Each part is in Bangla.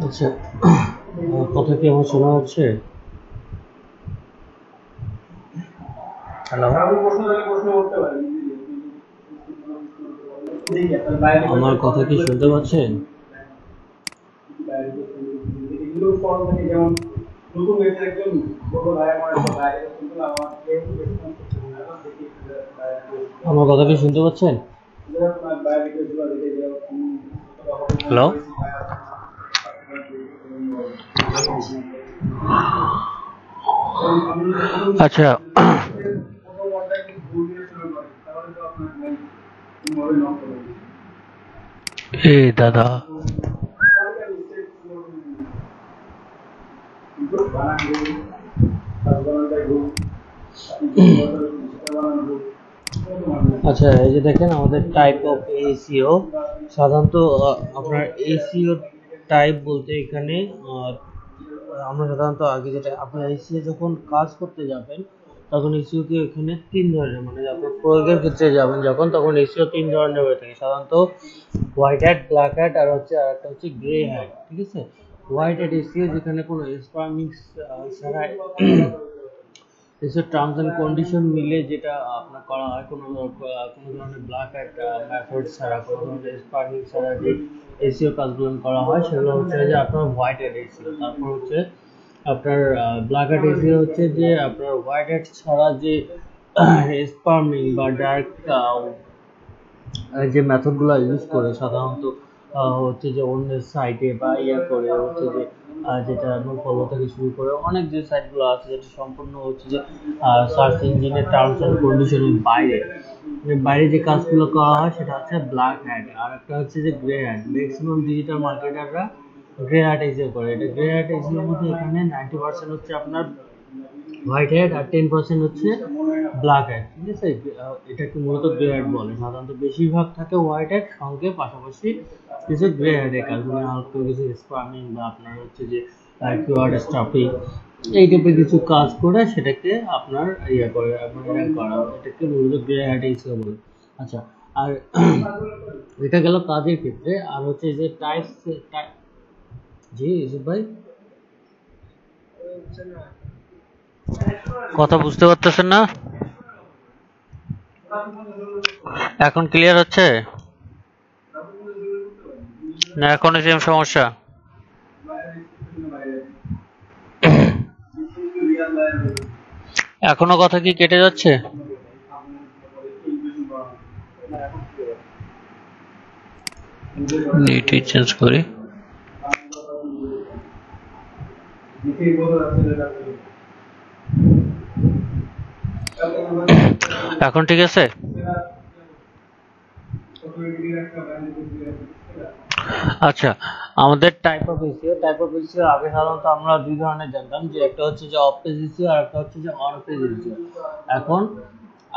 আচ্ছা, কথা কি আমার শোনা হচ্ছে? হ্যালো, আমার কথা কি শুনতে পাচ্ছেন? আমার কথা কি শুনতে পাচ্ছেন? হ্যালো, আচ্ছা, দাদা, আচ্ছা, এই যে দেখেন আমাদের টাইপ অফ এসইও। সাধারণত আপনার এসইও টাইপ বলতে এখানে আমরা সাধারণত আগে যেটা, আপনার এসইও যখন কাজ করতে যাবেন তখন এসইও কে এখানে 3 ধরনের, মানে আপনার প্রয়োগের ক্ষেত্রে যাবেন যখন, তখন এসইও 3 ধরনের হয়ে থাকে সাধারণত: হোয়াইট হ্যাট, ব্ল্যাক হ্যাট, আর একটা হচ্ছে গ্রে হ্যাট। ঠিক আছে, হোয়াইট হ্যাট এসইও যেখানে কোনো স্পামিং ছাড়াই এসব টার্মস অ্যান্ড কন্ডিশন মিলে যেটা আপনার করা হয়, কোনো ধরনের ব্ল্যাক হ্যাট মেথড ছাড়া, কোনো ধরনের স্পার্কিং ছাড়া যে এসিও কাজগুলো করা হয় সেগুলো হচ্ছে যে আপনার হোয়াইট হ্যাট এসিও। তারপর হচ্ছে আপনার ব্ল্যাক হ্যাট এসিও হচ্ছে যে আপনার হোয়াইট হ্যাট ছাড়া যে স্পার্মিং বা ডার্ক যে মেথডগুলো ইউজ করে সাধারণত হচ্ছে যে অন্যের সাইটে বা করে হচ্ছে যে যেটা ফলো থেকে শুরু করে অনেক যে সাইটগুলো আছে যেটা সম্পূর্ণ হচ্ছে যে সার্চ ইঞ্জিনের টার্মস অ্যান্ড কন্ডিশনের বাইরে বাইরে যে কাজগুলো করা হয় সেটা হচ্ছে ব্ল্যাক হ্যাট। আর একটা হচ্ছে যে গ্রে হ্যাট। ম্যাক্সিমাম ডিজিটাল মার্কেটাররা গ্রে হ্যাট এসিও করে। এটা গ্রে হ্যাট এসিওর মধ্যে এখানে 90% হচ্ছে আপনার হোয়াইট হেড আর 10% হচ্ছে ব্ল্যাক হেড। ঠিক আছে, এটাকে মূলত গ্রে হেড বলে। সাধারণত বেশিরভাগ থাকে হোয়াইট হেড, সঙ্গে পাশাপাশি কিছু গ্রে হেডের কাজ, মানে হালকা কিছু স্পামিং বা আপনার হচ্ছে যে কিওয়ার্ড স্টাফিং এই টাইপের কিছু কাজ করে সেটাকে আপনার করে করা, এটাকে মূলত গ্রে হেড হিসেবে বলে। আচ্ছা, আর এটা গেল কাজের ক্ষেত্রে। আর হচ্ছে যে টাইপস, জি ইউসুফ ভাই কথা বুঝতে পারতেছেন না? এখন ক্লিয়ার হচ্ছে না এখনো সেম সমস্যা? এখনো কথা কি কেটে যাচ্ছে? নেট চেঞ্জ করি। এখন ঠিক আছে? আচ্ছা, আমাদের টাইপ অফ এসইও আগে সাধারণত আমরা 2 ধরনের জানতাম, যে একটা হচ্ছে যে অফ পেজ এসইও আর একটা হচ্ছে যে অন পেজ এসইও। এখন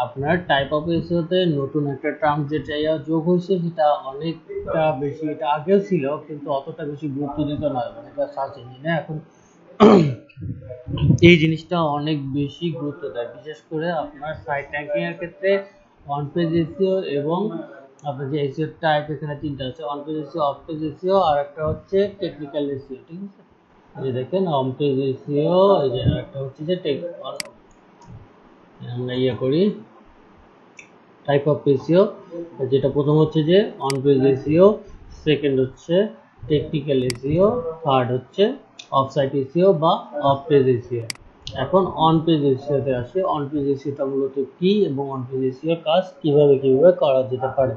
আপনার টাইপ অফ এসইওতে নতুন একটা টার্ম যেটা যোগ হয়েছে সেটা অনেকটা বেশি, এটা আগেও ছিল কিন্তু অতটা বেশি গুরুত্ব দিত না, মানে এটা সার্চ ইঞ্জিনে এখন এই জিনিসটা অনেক বেশি গুরুত্ব দেয়, বিশেষ করে আপনার সাইট র্যাঙ্কিং এর ক্ষেত্রে। অন পেজ এসইও এবং আপনার যে এসইও টাইপ, এখানে 3টা আছে: on page SEO, off page SEO, আর একটা হচ্ছে টেকনিক্যাল এসইও। ঠিক আছে, এই যে দেখেন অন পেজ এসইও, এই যে একটা হচ্ছে যে আমরা করি টাইপ অফ এসইও, যেটা প্রথম হচ্ছে যে অন পেজ এসইও, সেকেন্ড হচ্ছে টেকনিক্যাল এসইও, থার্ড হচ্ছে অফ সাইট এসইও বা অফ পেজ এসইও। এখন অন পেজ এসইওতে আসে। অন পেজ এসইওটা মূলত কি এবং অন পেজ এসইও কাজ কিভাবে করা যেতে পারে।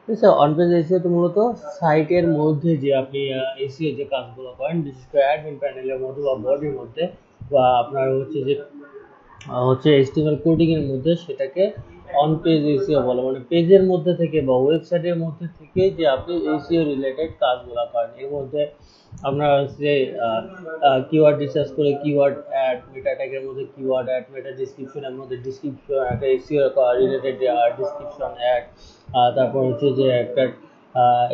ঠিক আছে, অন পেজ এসইওতে মূলত সাইটের মধ্যে যে আপনি এসইও যে কাজগুলো করেন, বিশেষ করে অ্যাডমিন প্যানেলের মধ্যে বা বডির মধ্যে বা আপনার হচ্ছে HTML কোডিং এর মধ্যে, সেটাকে অন পেজ এসইও বলে। মানে পেজের মধ্যে থেকে বা ওয়েবসাইটের মধ্যে থেকে যে আপনি এসইও রিলেটেড কাজগুলো করেন, এর মধ্যে আমরা হচ্ছে কিওয়ার্ড রিসার্চ করে কিওয়ার্ড অ্যাড, মেটা ট্যাগের মধ্যে কিওয়ার্ড অ্যাড, মেটা ডেসক্রিপশনের মধ্যে ডেসক্রিপশন, একটা এসইও রিলেটেড ডেসক্রিপশন অ্যাড, তারপর হচ্ছে যে একটা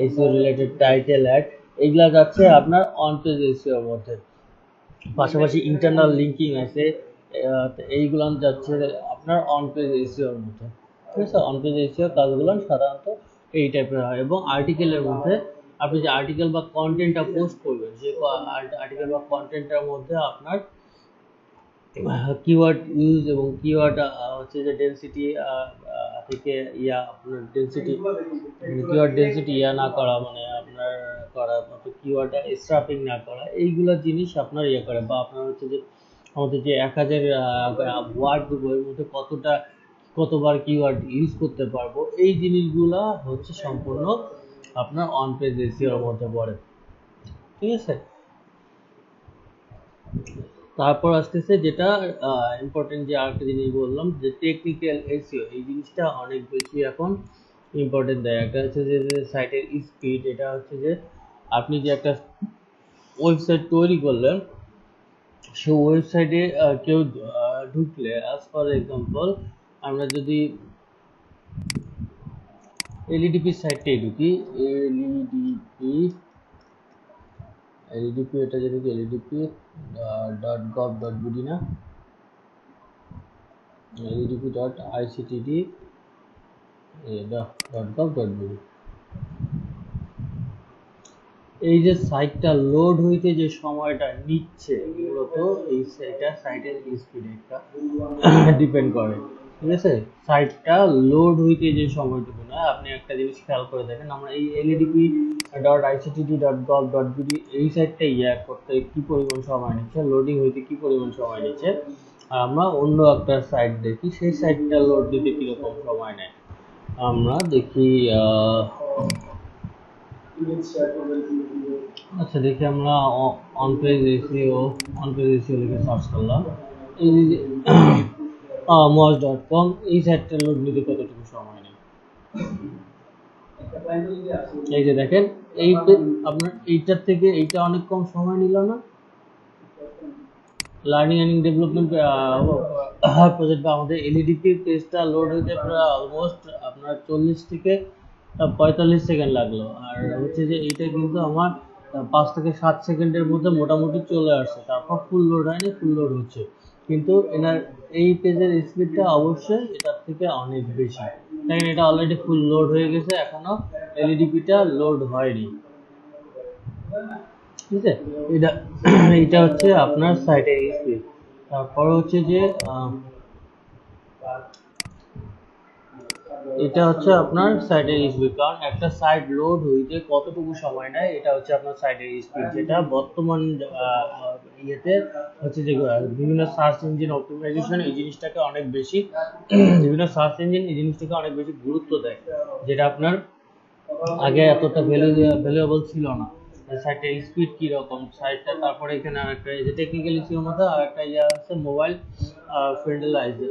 এসইও রিলেটেড টাইটেল অ্যাড, এগুলা যাচ্ছে আপনার অন পেজ এসইওর মধ্যে। পাশাপাশি ইন্টারনাল লিঙ্কিং আছে, এইগুলো যাচ্ছে আপনার অন পেজ এসইওর মতো। ঠিক আছে, অন পেজ এসইওর কাজগুলো সাধারণত এই টাইপের হয়। এবং আর্টিকেলের মধ্যে আপনি যে আর্টিকেল বা কন্টেন্টটা পোস্ট করবেন, যে আর্টিকেল বা কন্টেন্টটার মধ্যে আপনার কিওয়ার্ড ইউজ এবং কিওয়ার্ড হচ্ছে যে ডেনসিটি থেকে আপনার ডেনসিটি কিওয়ার্ড ডেনসিটি না করা, মানে আপনার করা কিওয়ার্ড স্ট্রাপিং না করা, এইগুলো জিনিস আপনার করে, বা আপনার হচ্ছে যে আমাদের যে 1000 ওয়ার্ড বইয়ের মধ্যে কতবার কিওয়ার্ড ইউজ করতে পারবো, এই জিনিসগুলা হচ্ছে সম্পূর্ণ আপনার অন পেজ এসইওর মধ্যে পড়ে। ঠিক আছে, তারপর আসতেছে যেটা ইম্পর্টেন্ট, যে আরেকটা জিনিস বললাম যে টেকনিক্যাল এসইও, এই জিনিসটা অনেক বেশি এখন ইম্পর্টেন্ট দেয়। একটা হচ্ছে যে সাইটের স্পিড, এটা হচ্ছে যে আপনি যে একটা ওয়েবসাইট তৈরি করলেন, সেই ওয়েবসাইটে কেউ ঢুকলে, অ্যাজ ফর এক্সাম্পল আমরা যদি এলইডিপি সাইটটাই ঢুকি, এলইডিপি এটা যদি LEDP.gov.bd না, LEDP.ictd.gov.bd, এই যে সাইটটা লোড হইতে যে সময়টা নিচ্ছে, মূলত এই সাইটের স্পিডটা ডিপেন্ড করে। ঠিক আছে, সাইটটা লোড হইতে যে সময়টুকু না, আপনি একটা জিনিস খেয়াল করে দেখেন, আমরা এই LEDP.ictd.gov.bd এই সাইটটা করতে কি পরিমাণ সময় নিচ্ছে, লোডিং হইতে কি পরিমাণ সময় নিচ্ছে, আর আমরা অন্য একটা সাইট দেখি, সেই সাইটটা লোড দিতে কিরকম সময় নেয়। আমরা দেখি আচ্ছা, দেখি আমরা অন পেজ এসইও লিখে সার্চ করলাম, এই যে moz.com, এই সাইটটা লোড নিতে কতটুকু সময় নেয়। এই যে দেখেন, আপনার এইটার থেকে এইটা অনেক কম সময় নিল না। লার্নিং এন্ড ডেভেলপমেন্ট প্রজেক্ট বা আমাদের এলইডিপি পেজটা লোড হতে প্রায় অলমোস্ট আপনার 40 থেকে 45 সেকেন্ড লাগলো। আর হচ্ছে যে এইটা কিন্তু আমার 5 থেকে 7 সেকেন্ডের মধ্যে মোটামুটি চলে আসছে। তারপর ফুল লোড হয়নি, ফুল লোড হচ্ছে, কিন্তু এনার এই পেজের স্পিডটা অবশ্যই এটার থেকে অনেক বেশি। দেখেন, এটা অলরেডি ফুল লোড হয়ে গেছে, এখনো এলইডিপিটা লোড হয়নি। ঠিক আছে, এটা হচ্ছে আপনার সাইটের স্পিড। তারপর হচ্ছে যে এটা হচ্ছে আপনার সাইটের স্পিড, কারণ একটা সাইট লোড হইতে কতটুকু সময় নেয়, এটা হচ্ছে আপনার সাইটের স্পিড, যেটা বর্তমান ইয়েতে হচ্ছে যে বিভিন্ন সার্চ ইঞ্জিন অপটিমাইজেশন এই জিনিসটাকে অনেক বেশি বিভিন্ন সার্চ ইঞ্জিন এই জিনিসটাকে অনেক বেশি গুরুত্ব দেয়, যেটা আপনার আগে এতটা ভ্যালুয়েবল ছিল না। সাইটের স্পিড কিরকম, সাইটটা, তারপরে এখানে আরেকটা এই যে টেকনিক্যাল ইস্যুর মধ্যে আরেকটা আছে মোবাইল ফ্রেন্ডলিনেস।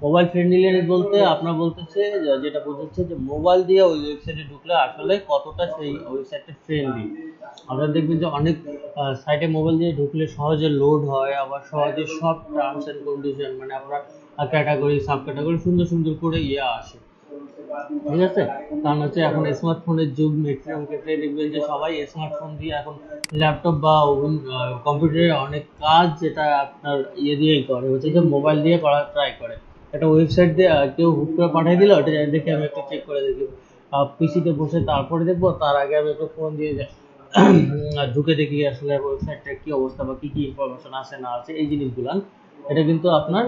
মোবাইল ফ্রেন্ডলিনেস বলতে আপনার বলতেছে, যেটা বোঝাচ্ছে যে মোবাইল দিয়ে ওই ওয়েবসাইটে ঢুকলে আসলে কতটা সেই ওয়েবসাইটটা ফ্রেন্ডলি। আপনারা দেখবেন যে অনেক সাইটে মোবাইল দিয়ে ঢুকলে সহজে লোড হয়, আবার সহজে সব টার্মস এন্ড কন্ডিশন, মানে আপনার ক্যাটাগরি সাব ক্যাটাগরি সুন্দর সুন্দর করে আসে। ঠিক আছে, কারণ হচ্ছে এখন স্মার্টফোনের যুগ, ম্যাক্সিমাম ক্ষেত্রে দেখবেন যে সবাই স্মার্টফোন দিয়ে, এখন ল্যাপটপ বা কম্পিউটারের অনেক কাজ যেটা আপনার দিয়েই করে, হচ্ছে যে মোবাইল দিয়ে করার ট্রাই করে। একটা ওয়েবসাইট দিয়ে কেউ হুট করে পাঠিয়ে দিল, ওটা দেখে আমি একটু চেক করে দেখি, পিসিতে বসে তারপরে দেখবো, তার আগে আমি একটু ফোন দিয়ে ঢুকে দেখি আসলে ওয়েবসাইটটা কি অবস্থা বা কি কি ইনফরমেশন আছে না আছে, এই জিনিসগুলো। এটা কিন্তু আপনার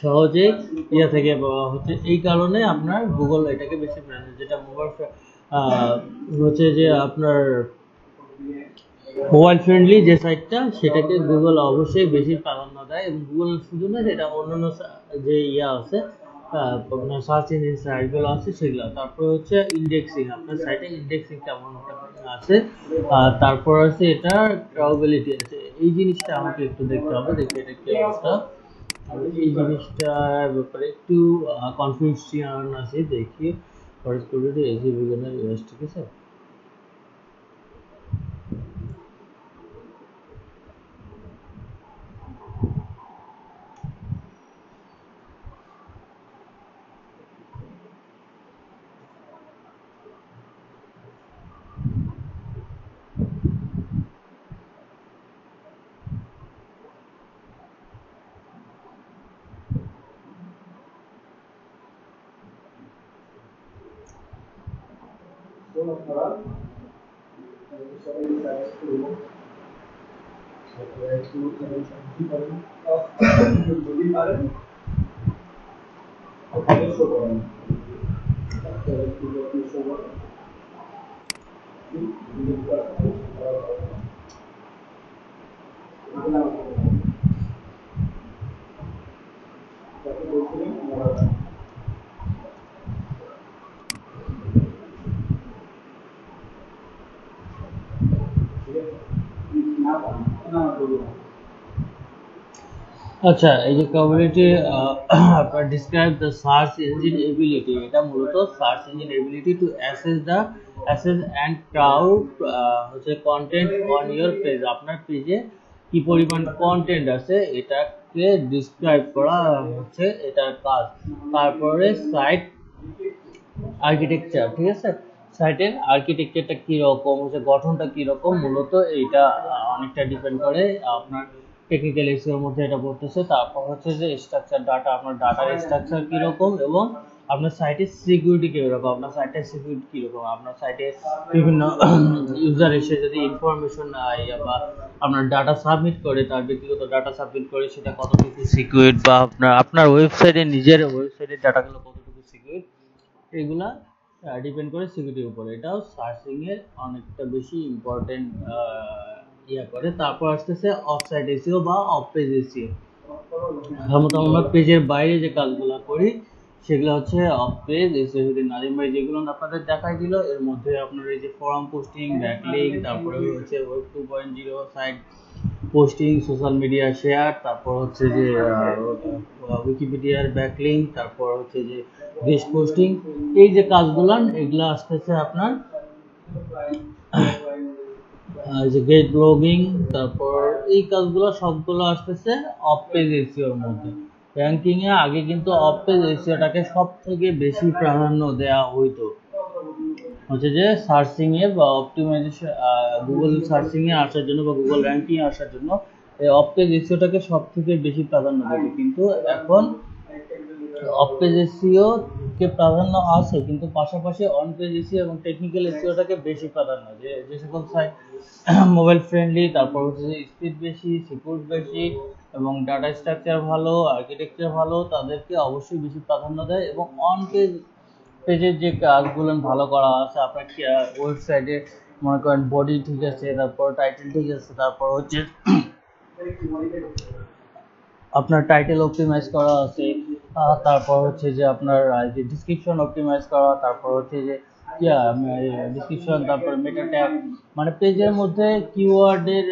সহজে থেকে হচ্ছে, এই কারণে আপনার গুগল এটাকে বেশি প্রাধান্য, যেটা হচ্ছে যে আপনার মোবাইল ফ্রেন্ডলি যে সাইটটা, সেটাকে গুগল অবশ্যই বেশি প্রাধান্য দেয়। এবং গুগল শুধু না, যেটা অন্যান্য যে আছে আপনার সার্চ ইঞ্জিন সাইটগুলো আছে সেগুলো। তারপর হচ্ছে ইন্ডেক্সিং, আপনার সাইটে ইন্ডেক্সিং কেমন আছে, তারপর আছে এটা ট্রাভেবিলিটি আছে। এই জিনিসটা আমাকে একটু দেখতে হবে, দেখি এটা কি অবস্থা। এই জিনিসটার ব্যাপারে একটু কনফিউশন আছে, দেখি ফরেস্ট কমিউনিটি এসি বিজ্ঞানের ইউএস। ঠিক আছে, আচ্ছা, এই যে কমিউনিটি আপনার describe the search engine ability, এটা মূলত search engine ability to assess and crowd হচ্ছে কন্টেন্ট অন ইওর পেজ। আপনার পেজে কি পরিমাণ কন্টেন্ট আছে এটাকে ডিসক্রাইব করা হচ্ছে এটার কাজ। তারপরে সাইট আর্কিটেকচার, ঠিক আছে, সাইটের আর্কিটেকচারটা কীরকম হচ্ছে, গঠনটা কীরকম, মূলত এইটা অনেকটা ডিপেন্ড করে আপনার টেকনিক্যাল এসইওর মধ্যে এটা পড়তেছে। তারপর হচ্ছে যে স্ট্রাকচার ডাটা, আপনার ডাটার স্ট্রাকচার কীরকম এবং আপনার সাইটের সিকিউরিটি কীরকম, আপনার সাইটের সিকিউরিটি কীরকম, আপনার সাইটে বিভিন্ন ইউজার এসে যদি ইনফরমেশন বা আপনার ডাটা সাবমিট করে, তার ব্যক্তিগত ডাটা সাবমিট করে, সেটা কতটুকু সিকিউর, বা আপনার ওয়েবসাইটে নিজের ওয়েবসাইটের ডাটাগুলো কতটুকু সিকিউর, এগুলা ডিপেন্ড করে সিকিউরিটির উপরে। এটাও সার্চিং এর অনেকটা বেশি ইম্পর্টেন্ট করে। তারপর আসতেছে অফ সাইট এসইও বা অফ পেজ এসইও। সাধারণত আমরা পেজের বাইরে যে কাজগুলো করি সেগুলো হচ্ছে অফ পেজ এসইও। যদি নাদিম ভাই যেগুলো আপনাদের দেখাই দিল, এর মধ্যে আপনার এই যে ফোরাম পোস্টিং, ব্যাকলিংক, তারপরে হচ্ছে web 2.0 site posting, social media share, তারপর হচ্ছে যে উইকিপিডিয়ার ব্যাকলিংক, তারপর হচ্ছে যে গেস্ট পোস্টিং, এই যে কাজগুলো এগুলো আসতেছে আপনার যে গেট ব্লগিং, তারপর এই কাজগুলো সবগুলো আসতেছে অফ পেজ এসইওর মধ্যে। র্যাঙ্কিং এ আগে কিন্তু অফ পেজ এসইওটাকে সব থেকে বেশি প্রাধান্য দেওয়া হইতো হচ্ছে যে সার্চিং এ বা অপটিমাইজেশন, গুগল সার্চিং এ আসার জন্য বা গুগল র্যাঙ্কিং এ আসার জন্য এই অফ পেজ এসইওটাকে সব থেকে বেশি প্রাধান্য দিত। কিন্তু এখন অফ পেজ এসইও কে প্রাধান্য আছে, কিন্তু পাশাপাশি অন পেজ এসইও এবং টেকনিক্যাল এসইওটাকে বেশি প্রাধান্য। যে সকল সাইট মোবাইল ফ্রেন্ডলি, তারপর হচ্ছে যে স্পিড বেশি, সিকিউর বেশি এবং ডাটা স্ট্রাকচার ভালো, আর্কিটেকচার ভালো, তাদেরকে অবশ্যই বেশি প্রাধান্য দেয়। এবং অন পেজের যে কাজগুলো ভালো করা আছে, আপনার ওয়েবসাইটে মনে করেন বডি ঠিক আছে, তারপর টাইটেল ঠিক আছে, তারপর হচ্ছে আপনার টাইটেল অপটিমাইজ করা আছে, তারপর হচ্ছে যে আপনার যে ডিসক্রিপশন অপটিমাইজ করা, তারপর হচ্ছে যে ডিসক্রিপশন, তারপর মেটা ট্যাগ, মানে পেজের মধ্যে কিওয়ার্ডের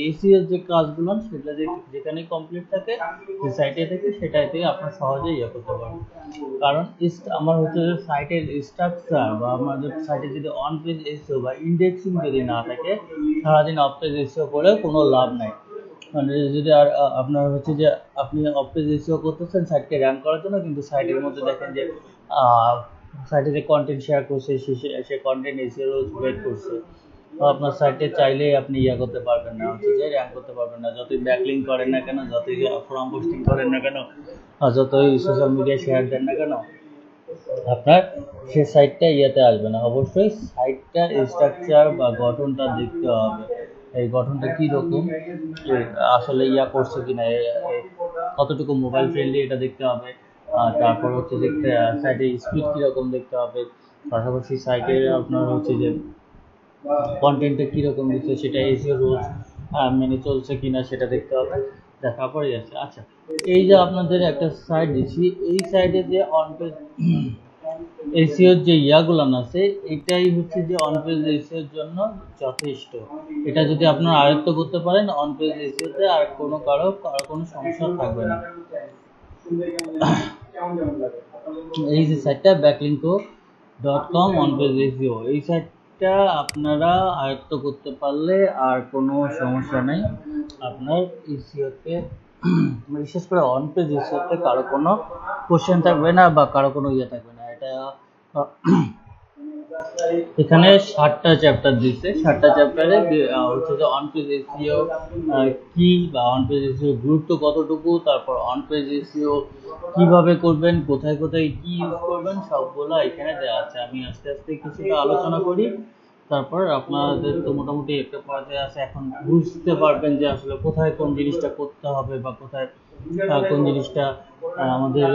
এসইও যে কাজগুলো সেটা যেখানে কমপ্লিট থাকে যে সাইটে থেকে, সেটাতে আপনার সহজেই করতে পারবেন। কারণ আমার হচ্ছে যে সাইটের স্ট্রাকচার বা আমাদের সাইটে যদি অন পেজ এসইও বা ইন্ডেক্সিং যদি না থাকে, সারাদিন অফ পেজ এসইও করে কোনো লাভ নাই। মানে যদি আর আপনার হচ্ছে যে আপনি অফ পেজ এসইও করতেছেন সাইটকে র্যাঙ্ক করার জন্য, কিন্তু সাইটের মধ্যে দেখেন যে সাইটে যে কন্টেন্ট শেয়ার করছে সে কন্টেন্ট এসইও ওয়েট করছে, আপনার সাইটে চাইলেই আপনি করতে পারবেন না, হচ্ছে যে র্যাঙ্ক করতে পারবেন না। যতই ব্যাকলিংক করেন না কেন, যতই ফোরাম পোস্টিং করেন না কেন, যতই সোশ্যাল মিডিয়া শেয়ার দেন না কেন, আপনার সে সাইটটা আসবে না। অবশ্যই সাইটটার স্ট্রাকচার বা গঠনটা দেখতে হবে, এই গঠনটা কি রকম, আসলে করছে কিনা, কতটুকু মোবাইল ফ্রেন্ডলি এটা দেখতে হবে। তারপর হচ্ছে যে সাইটের স্পিড কিরকম দেখতে হবে, পাশাপাশি সাইটে আপনার হচ্ছে যে কন্টেন্টটা কিরকম দিচ্ছে সেটা এসইও রুলস মেনে চলছে কিনা সেটা দেখতে হবে, দেখার পরে আছে। আচ্ছা, এই যে আপনাদের একটা সাইট দিচ্ছি, এই সাইটে যে অন পেজ এসইওর যে ইয়াগুলান আছে, এটাই হচ্ছে যে অন পেজ এসইওর জন্য যথেষ্ট। এটা যদি আপনারা আয়ত্ত করতে পারেন, অন পেজ এসইওতে আর কারো কোনো সমস্যা থাকবে না। এই যে সাইটটা ব্যাকলিংকো.com অন পেজ এসইও, এই সাইটটা আপনারা আয়ত্ত করতে পারলে আর কোনো সমস্যা নেই। আপনার এসইওতে বিশেষ করে অন পেজ এসইওতে কারো কোনো কোশ্চেন থাকবে না বা কারো কোনো থাকবে না। এটা এখানে 7টা চ্যাপ্টার দিচ্ছে। 7টা চ্যাপ্টারে হচ্ছে যে অন পেজ এসইও কি বা অন পেজ এসইও গুরুত্ব কতটুকু, তারপর অন পেজ এসইও কিভাবে করবেন, কোথায় কোথায় কি ইউজ করবেন, সবগুলো এখানে দেওয়া আছে। আমি আস্তে আস্তে কিছুটা আলোচনা করি, তারপর আপনাদের তো মোটামুটি একটা পর্যায়ে আছে, এখন বুঝতে পারবেন যে আসলে কোথায় কোন জিনিসটা করতে হবে বা কোথায় কোন জিনিসটা আমাদের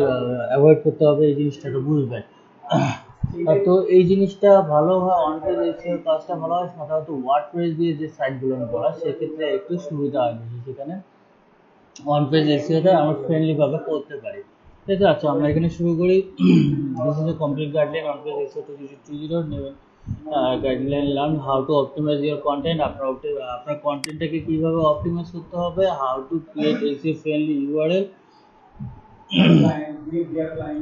অ্যাভয়েড করতে হবে, এই জিনিসটা তো বুঝবেন। তো এই জিনিসটা ভালো হয়, অন পেজ এসইও কাজটা ভালো হয় সাধারণত ওয়ার্ডপ্রেস দিয়ে যে সাইটগুলো করা, সেক্ষেত্রে একটু সুবিধা হয় বেশি, সেখানে অন পেজ এসইওটা আমরা ফ্রেন্ডলি ভাবে করতে পারি। ঠিক আছে, আচ্ছা আমরা এখানে শুরু করি। This is a complete guideline on page SEO 2020 নেবেন guideline learn how to optimise your content. আপনার কন্টেন্টটাকে কিভাবে অপটিমাইজ করতে হবে, how to create SEO friendly URL,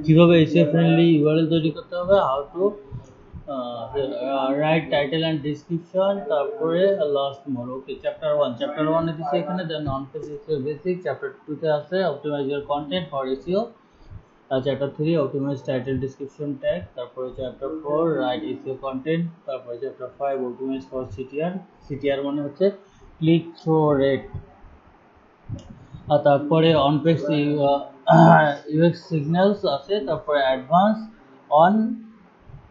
কিভাবে এসইও ফ্রেন্ডলি ইউআরএল তৈরি করতে হবে, how to write title and description, তারপরে লাস্ট মোর। ওকে, চ্যাপ্টার 1 এ দিছে এখানে, then on page SEO basic. Chapter 2 তে আছে optimise your content for SEO. Chapter 3 optimise title description tag, তারপরে চ্যাপ্টার 4 রাইট এসইও কন্টেন্ট, তারপরে chapter 5 optimise for CTR. CTR মানে হচ্ছে ক্লিক থ্রু রেট। আর তারপরে অন পেজ ইউএক্স সিগন্যালস আছে, তারপরে advance on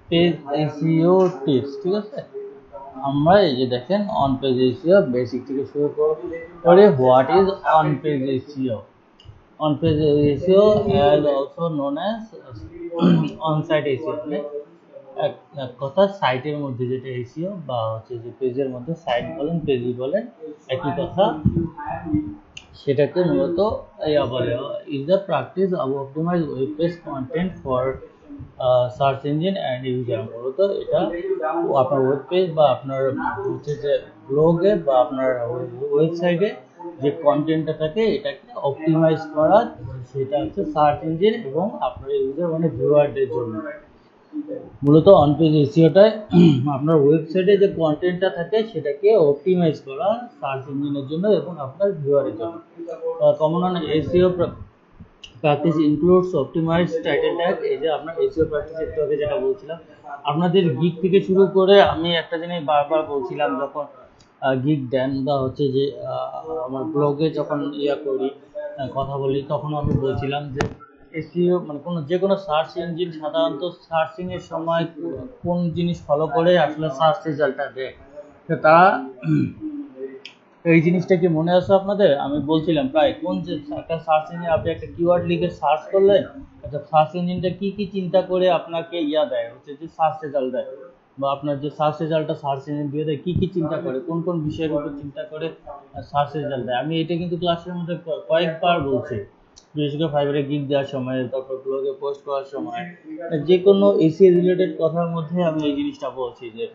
page SEO tips. ঠিক আছে, আমরা এই যে দেখেন অন পেজ এসইও বেসিক থেকে শুরু করে what is on page SEO. On page SEO as also known as on site SEO, মানে এক কথা সাইটের মধ্যে যেটা এসইও বা হচ্ছে যে পেজের মধ্যে, সাইট বলেন পেজই বলেন একই কথা, সেটাকে মূলত ইয়া বলে is the practice of optimise web page content for search engine and user. মূলত এটা আপনার ওয়েব পেজ বা আপনার হচ্ছে যে ব্লগে বা আপনার ওয়েবসাইটে যে কন্টেন্টটা থাকে এটাকে অপটিমাইজ করা, সেটা হচ্ছে সার্চ ইঞ্জিন এবং আপনার ইউজার মানে ভিউয়ারদের জন্য। মূলত অন পেজ এসইওটায় আপনার ওয়েবসাইটে যে কন্টেন্টটা থাকে সেটাকে অপটিমাইজ করা সার্চ ইঞ্জিনের জন্য এবং আপনার ভিউয়ারের জন্য। Common on SEO practice includes optimise title tag. এই যে আপনার এসইও প্র্যাকটিস একটু আগে যেটা বলছিলাম, আপনাদের গিগ থেকে শুরু করে আমি একটা জিনিস বারবার বলছিলাম, যখন গিগ দেন বা হচ্ছে যে আমার ব্লগে যখন করি কথা বলি, তখন আমি বলছিলাম যে এসইও মানে যে কোনো সার্চ ইঞ্জিন সাধারণত সার্চিং এর সময় কোন জিনিস ফলো করে আসলে সার্চ রেজাল্টটা দেয়, তো তারা এই জিনিসটা কি মনে আছে আপনাদের? আমি বলছিলাম প্রায় কোন যে একটা সার্চ ইঞ্জিন আপনি একটা কিওয়ার্ড লিখে সার্চ করলেন, আচ্ছা সার্চ ইঞ্জিনটা কি কি চিন্তা করে আপনাকে দেয় হচ্ছে যে সার্চ রেজাল্ট দেয়, বা আপনার যে সার্চ রেজাল্টটা সার্চ ইঞ্জিন দিয়ে দেয় কি কি চিন্তা করে, কোন কোন বিষয়ের উপর চিন্তা করে সার্চ রেজাল্ট দেয়। আমি এটা কিন্তু ক্লাসের মধ্যে কয়েকবার বলছি, বিশেষ করে ফাইবারে গিগ দেওয়ার সময়, তারপর ব্লগে পোস্ট করার সময়, যে কোনো এসিও রিলেটেড কথার মধ্যে আমি এই জিনিসটা বলছি যে,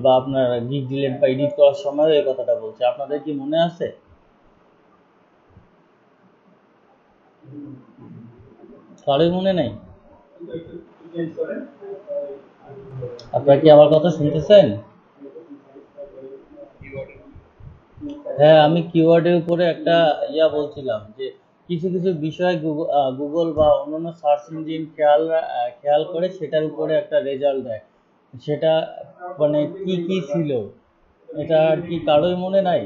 বা আপনার গিগ ডিলেট বা এডিট করার সময় এই কথাটা বলছি। আপনাদের কি মনে আছে? কারোই মনে নেই? আপনারা কি আমার কথা শুনতেছেন? হ্যাঁ, আমি কিওয়ার্ডের উপরে একটা বলছিলাম যে কিছু কিছু বিষয় গুগল বা অন্যান্য সার্চ ইঞ্জিন খেয়াল করে সেটার উপরে একটা রেজাল্ট দেয়, সেটা মানে কি কি ছিল, এটা কি কারোই মনে নাই?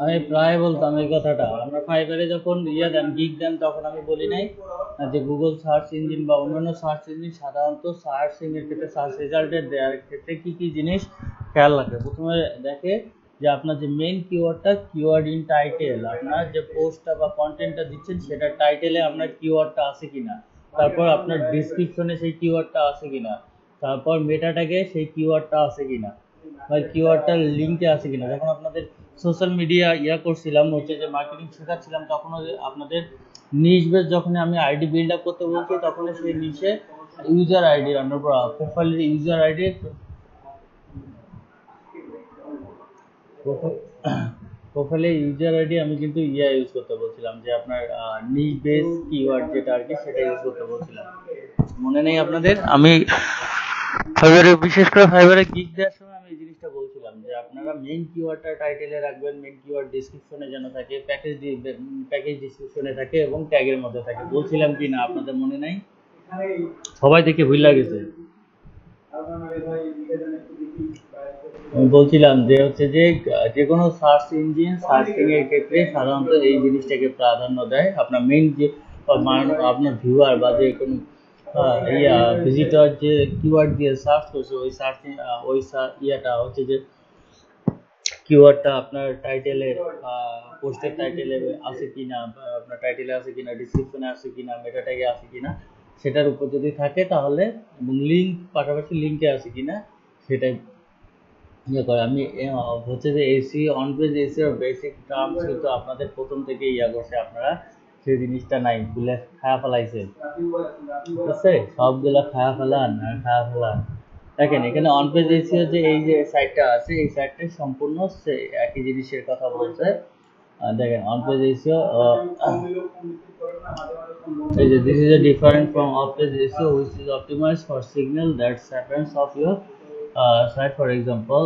আমি প্রায় বলতাম এই কথাটা, আমরা ফাইবারে যখন দেন গিগ দেন তখন আমি বলি নাই যে গুগল সার্চ ইঞ্জিন বা অন্যান্য সার্চ ইঞ্জিন সাধারণত সার্চিং এর ক্ষেত্রে সার্চ রেজাল্টের দেওয়ার ক্ষেত্রে কি কি জিনিস খেয়াল রাখে। প্রথমে দেখে যে আপনার যে মেইন কিওয়ার্ডটা, কিওয়ার্ড ইন টাইটেল, আপনার যে পোস্টটা বা কন্টেন্টটা দিচ্ছেন সেটার টাইটেলে আপনার কিওয়ার্ডটা আছে কিনা, তারপর আপনার ডিসক্রিপশনে সেই কিওয়ার্ডটা আছে কিনা, তারপর মেটা ট্যাগে সেই কিওয়ার্ডটা আছে কিনা বা কিওয়ার্ডটার লিঙ্কে আছে কিনা। যখন আপনাদের সোশ্যাল মিডিয়া করছিলাম হচ্ছে যে মার্কেটিং শেখাচ্ছিলাম, তখনও আপনাদের নিশ বেস যখন আমি আইডি বিল্ড আপ করতে বলছি, তখন সেই নিশে ইউজার আইডি আপনার প্রোফাইলের ইউজার আইডি প্রোফাইলে ইউজার আইডি আমি কিন্তু ইউজ করতে বলছিলাম, যে আপনার নিশ বেস কিওয়ার্ড যেটা আর কি সেটা ইউজ করতে বলছিলাম। মনে নেই আপনাদের? আমি ফাইবারে, বিশেষ করে ফাইবারে গিগ দেওয়ার সময় আমি এই জিনিসটা বলছিলাম যে আপনারা মেইন কিওয়ার্ডটা টাইটেলে রাখবেন, মেইন কিওয়ার্ড ডেসক্রিপশনে যেন থাকে, প্যাকেজ ডিসক্রিপশনে থাকে এবং ট্যাগের মধ্যে থাকে। বলছিলাম কি না আপনাদের মনে নাই? সবাই দেখে ভুল লাগেছে। আমি বলছিলাম যে হচ্ছে যে কোনো সার্চ ইঞ্জিন সার্চিং এর ক্ষেত্রে সাধারণত এই জিনিসটাকে প্রাধান্য দেয়। আপনার মেইন যে আপনার ভিউয়ার বা যে কোনো ভিজিটর যে কিওয়ার্ড দিয়ে সার্চ করছে ওই সার্চিং ওই ইয়াটা হচ্ছে যে কিওয়ার্ডটা আপনার টাইটেলে পোস্টের টাইটেলে আছে কিনা, আপনার টাইটেলে আছে কিনা, ডিসক্রিপশনে আছে কিনা, মেটা ট্যাগে আছে কিনা, সেটার উপর যদি থাকে তাহলে, এবং লিঙ্ক পাশাপাশি লিঙ্কে আছে কিনা সেটাই ইয়ে করে। আমি হচ্ছে যে AC on page SEO basic terms কিন্তু আপনাদের প্রথম থেকে ইয়া করছে, আপনারা সেই জিনিসটা নাই, ভুলে খায়া ফেলাইছেন, ঠিক আছে? সবগুলা খায়া ফেলান আর খায়া ফেলান। দেখেন এখানে অন পেজ এসিও যে এই যে সাইটটা আছে এই সাইটটা সম্পূর্ণ একই জিনিসের কথা বলছে। দেখেন অন পেজ এসিও এই যে this is a different from off page SEO which is optimized for signal that happens of your site, for example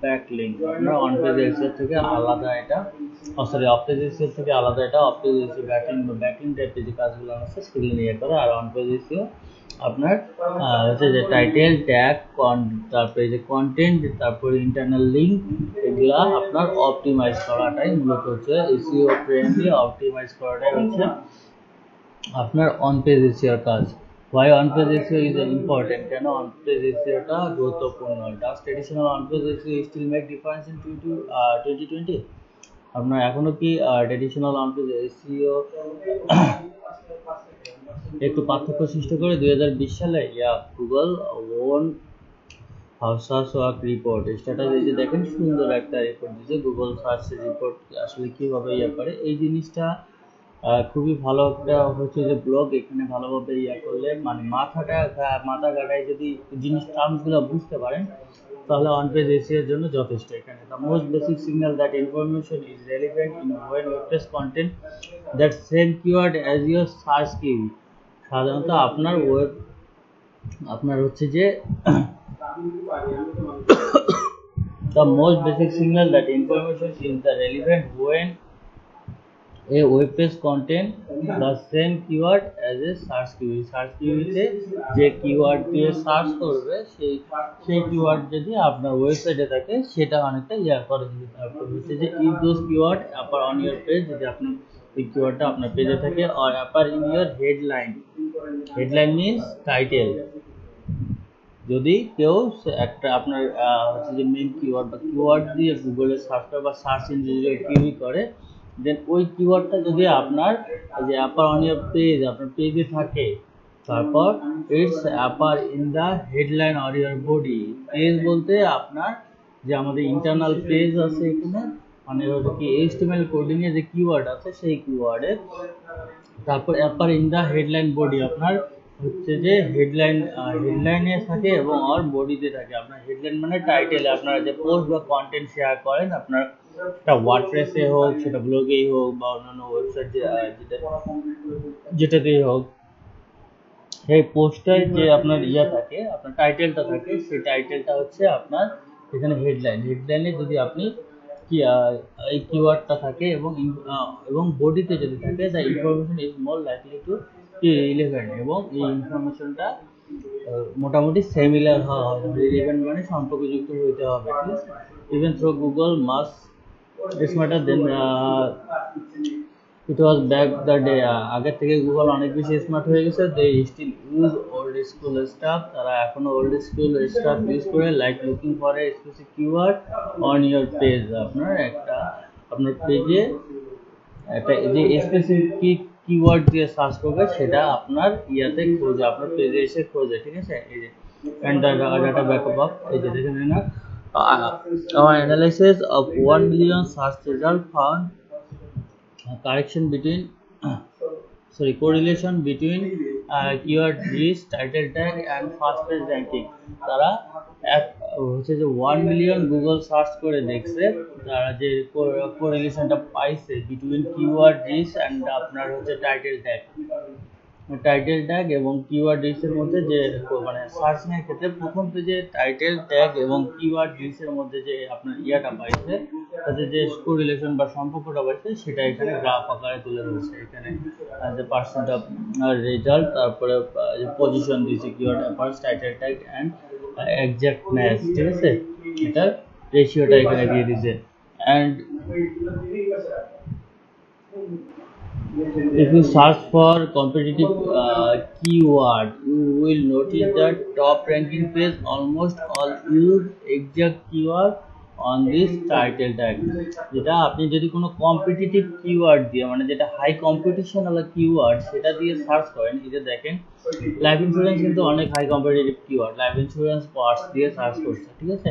backlink। আপনার অন পেজ এসিও থেকে আলাদা এটা, সরি অফ পেজ এসিও থেকে আলাদা এটা। অফ পেজ এসিও ব্যাকলিঙ্ক টাইপের যে কাজগুলো আছে সেগুলো নিয়ে করে, আর অন পেজ এসিও আপনার হচ্ছে যে টাইটেল ট্যাগ, তারপরে যে কন্টেন্ট, তারপরে ইন্টারনাল লিঙ্ক, এগুলা আপনার অপটিমাইজ করাটাই মূলত হচ্ছে এসইও ফ্রেন্ডলি। অপটিমাইজ করাটাই হচ্ছে আপনার অন পেজ এসইওর কাজ। Why on page SEO is important? কেন on page SEO টা গুরুত্বপূর্ণ? Does traditional on page SEO still make difference in 2020? আপনার এখনো কি ট্রেডিশনাল অন পেজ SEO একটু পার্থক্য সৃষ্টি করে 2020 সালে? Google own search work report status, এই যে দেখেন সুন্দর একটা রিপোর্ট দিয়েছে গুগল সার্চ রিপোর্ট আসলে কিভাবে করে এই জিনিসটা খুবই ভালো একটা হচ্ছে যে ব্লগ। এখানে ভালোভাবে করলে মানে মাথা ঘাটায় যদি জিনিস টার্মসগুলো বুঝতে পারেন তাহলে অন পেজ এসিও এর জন্য যথেষ্ট। এখানে the most basic signal that information is relevant in when web page content that same keyword as your search key. সাধারণত আপনার হচ্ছে যে the most basic signal that information is the relevant when a web page contain the same keyword as a search query। Search কিউরিতে যে কিওয়ার্ড দিয়ে সার্চ করবে সেই কিওয়ার্ড যদি আপনার ওয়েবসাইটে থাকে সেটা অনেকটা করে দিবে। তারপর হচ্ছে যে if those keyword appear on your page, যদি আপনার এই কিওয়ার্ডটা আপনার পেজে থাকে, or appear in your headline means title। যদি কেউ একটা আপনার হচ্ছে যে মেইন কিওয়ার্ড বা কিওয়ার্ড দিয়ে গুগলে সার্চ করে বা সার্চ ইঞ্জিনে কিউরি করে, দেন ওই কিওয়ার্ডটা যদি আপনার যে অ্যাপার অন ইয়োর পেজ, আপনার পেজে থাকে, তারপর it's upper in the headline or your body. Page বলতে আপনার যে আমাদের ইন্টারনাল পেজ আছে এখানে, মানে হচ্ছে কি HTML কোডিং এ যে কিওয়ার্ড আছে সেই কিওয়ার্ডে, তারপর upper in the headline body আপনার হচ্ছে যে হেডলাইনে থাকে এবং আর বডিতে থাকে। আপনার হেডলাইন মানে টাইটেলে আপনারা যে পোস্ট বা কন্টেন্ট শেয়ার করেন, আপনার সেটা ওয়ার্ডপ্রেসে হোক, সেটা ব্লগেই হোক, বা অন্যান্য ওয়েবসাইট যেটাতেই হোক, সেই পোস্টের যে আপনার থাকে, আপনার টাইটেলটা থাকে, সেই টাইটেলটা হচ্ছে আপনার এখানে হেডলাইনে যদি আপনি কি এই কিওয়ার্ডটা থাকে এবং বডিতে যদি থাকে, the information is more likely to be relevant, এবং এই ইনফরমেশনটা মোটামুটি সিমিলার হওয়া হবে। রিলেভেন্ট মানে সম্পর্কযুক্ত হইতে হবে, ঠিক আছে? Even though Google much smarter than it was back the day. আগের থেকে গুগল অনেক বেশি স্মার্ট হয়ে গেছে। They still use old school stuff, তারা এখনো ওল্ড স্কুল স্টাফ ইউজ করে, like looking for a specific keyword on your page. আপনার পেজে একটা যে স্পেসিফিক কিওয়ার্ড দিয়ে সার্চ করবে সেটা আপনার খোঁজে, আপনার পেজে এসে খোঁজে, ঠিক আছে? এই যে and the data backup of এই যে দেখেন না, our analysis of 1 million search result found correlation between keyword reach, title tag and first page ranking। তারা হচ্ছে যে 1 মিলিয়ন গুগল সার্চ করে দেখছে, তারা যে কোরিলেশনটা পাইছে বিটুইন কিওয়ার্ড রিচ এন্ড আপনার হচ্ছে টাইটেল ট্যাগ। টাইটেল ট্যাগ এবং কিওয়ার্ড লিস্টের মধ্যে যে মানে সার্চিং এর ক্ষেত্রে প্রথম পেজে টাইটেল ট্যাগ এবং কিওয়ার্ড লিস্টের মধ্যে যে আপনার ইয়াটা পাইছে তাতে যে কোরিলেশন বা সম্পর্কটা পাইছে সেটা এখানে গ্রাফ আকারে তুলে ধরছে। এখানে যে পার্সেন্ট অফ রেজাল্ট, তারপরে পজিশন দিয়েছে keyword appears title tag and exact match, ঠিক আছে, এটা রেশিওটা এখানে দিয়ে দিয়েছে। And if you search for competitive keyword, you will notice that top ranking page almost all use exact keyword on this title tag। যেটা আপনি যদি কোনো কম্পিটিটিভ কিওয়ার্ড দিয়ে মানে যেটা হাই কম্পিটিশন ওয়ালা কিওয়ার্ড সেটা দিয়ে সার্চ করেন, এই যে দেখেন লাইফ ইন্স্যুরেন্স কিন্তু অনেক high competitive keyword, life insurance কোয়ার্স দিয়ে সার্চ করছে, ঠিক আছে,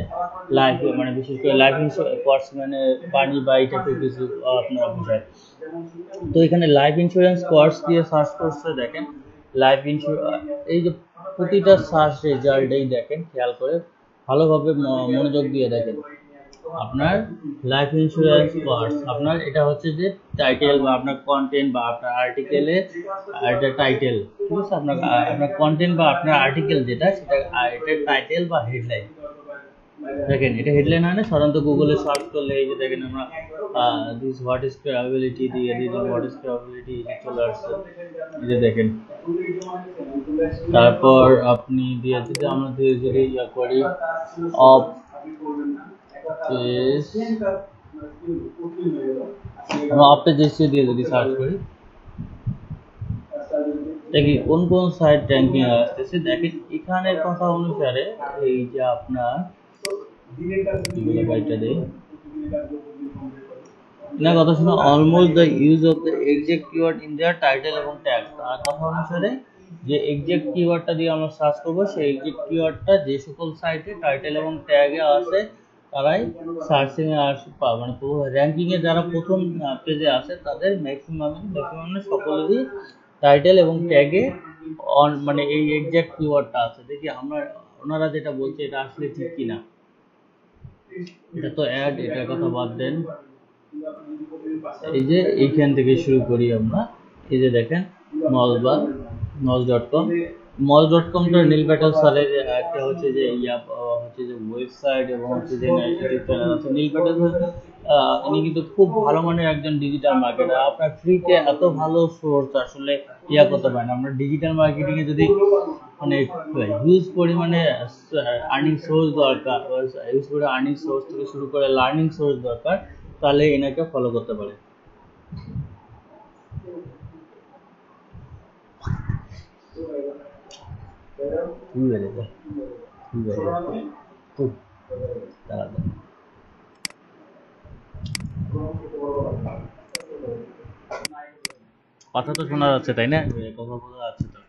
লাইফ মানে বিশেষ করে লাইফ ইন্স্যুরেন্স কোয়ার্স মানে পানি বা এই টাইপের কিছু আপনারা বোঝায়। তো এখানে লাইফ ইন্স্যুরেন্স কোয়ার্স দিয়ে সার্চ করছে, দেখেন লাইফ ইন্স্যুরেন্স, এই যে প্রতিটা সার্চ রেজাল্টেই দেখেন খেয়াল করে ভালোভাবে মনোযোগ দিয়ে দেখেন আপনার লাইফ ইন্স্যুরেন্স কোয়ার্স, আপনার এটা হচ্ছে যে টাইটেল বা আপনার কন্টেন্ট বা আপনার আর্টিকেলের একটা টাইটেল, ঠিক আছে, আপনার আপনার কন্টেন্ট বা আপনার আর্টিকেল যেটা সেটা এটা টাইটেল বা হেডলাইন। দেখেন এটা হেডলাইন হয় না, সাধারণত গুগলে সার্চ করলে এই যে দেখেন আমরা দিস হোয়াট ইজ ক্রেডিবিলিটি দিয়ে দিলাম, হোয়াট ইজ ক্রেডিবিলিটি চলে আসছে, এই যে দেখেন। তারপর আপনি দিয়ে যদি আমরা যদি ইয়া করি অফ পেজ, আমরা অফ পেজ এসে দিয়ে যদি সার্চ করি দেখি কোন কোন সাইট র্যাঙ্কিং আসতেছে। দেখেন এখানের কথা অনুসারে এই যে আপনার না কথা শুনো, almost the use of the exact keyword in their title এবং ট্যাগ। তার কথা অনুসারে যে এক্সাক্ট কিওয়ার্ডটা দিয়ে আমরা সার্চ করবো সেই এক্সাক্ট কিওয়ার্ডটা যে সকল সাইটে টাইটেল এবং ট্যাগে আছে তারাই সার্চিং এ মানে র্যাঙ্কিং এ যারা প্রথম পেজে আছে তাদের ম্যাক্সিমাম সকলেরই টাইটেল এবং ট্যাগে মানে এই এক্সাক্ট কিওয়ার্ডটা আছে। দেখি আমরা ওনারা যেটা বলছে এটা আসলে ঠিক কিনা। এটা তো অ্যাড, এটার কথা বাদ দেন। এই যে এইখান থেকে শুরু করি আমরা, এই যে দেখেন মলবার মল.com, মল.com-টা নীল প্যাটেল স্যারের একটা হচ্ছে যে হচ্ছে যে ওয়েবসাইট এবং হচ্ছে যে ইউটিউব চ্যানেল আছে। নীল প্যাটেল ইনি কিন্তু খুব ভালো মানের একজন ডিজিটাল মার্কেটার। আপনার ফ্রিতে এত ভালো সোর্স আসলে করতে পারেন। আমরা ডিজিটাল মার্কেটিং এ যদি মানে হিউজ পরিমাণে আর্নিং সোর্স দরকার, হিউজ পরিমাণে আর্নিং সোর্স থেকে শুরু করে লার্নিং সোর্স দরকার, তাহলে এনাকে ফলো করতে পারে। কথা তো শোনা যাচ্ছে তাই না? কথা বোঝা যাচ্ছে তো।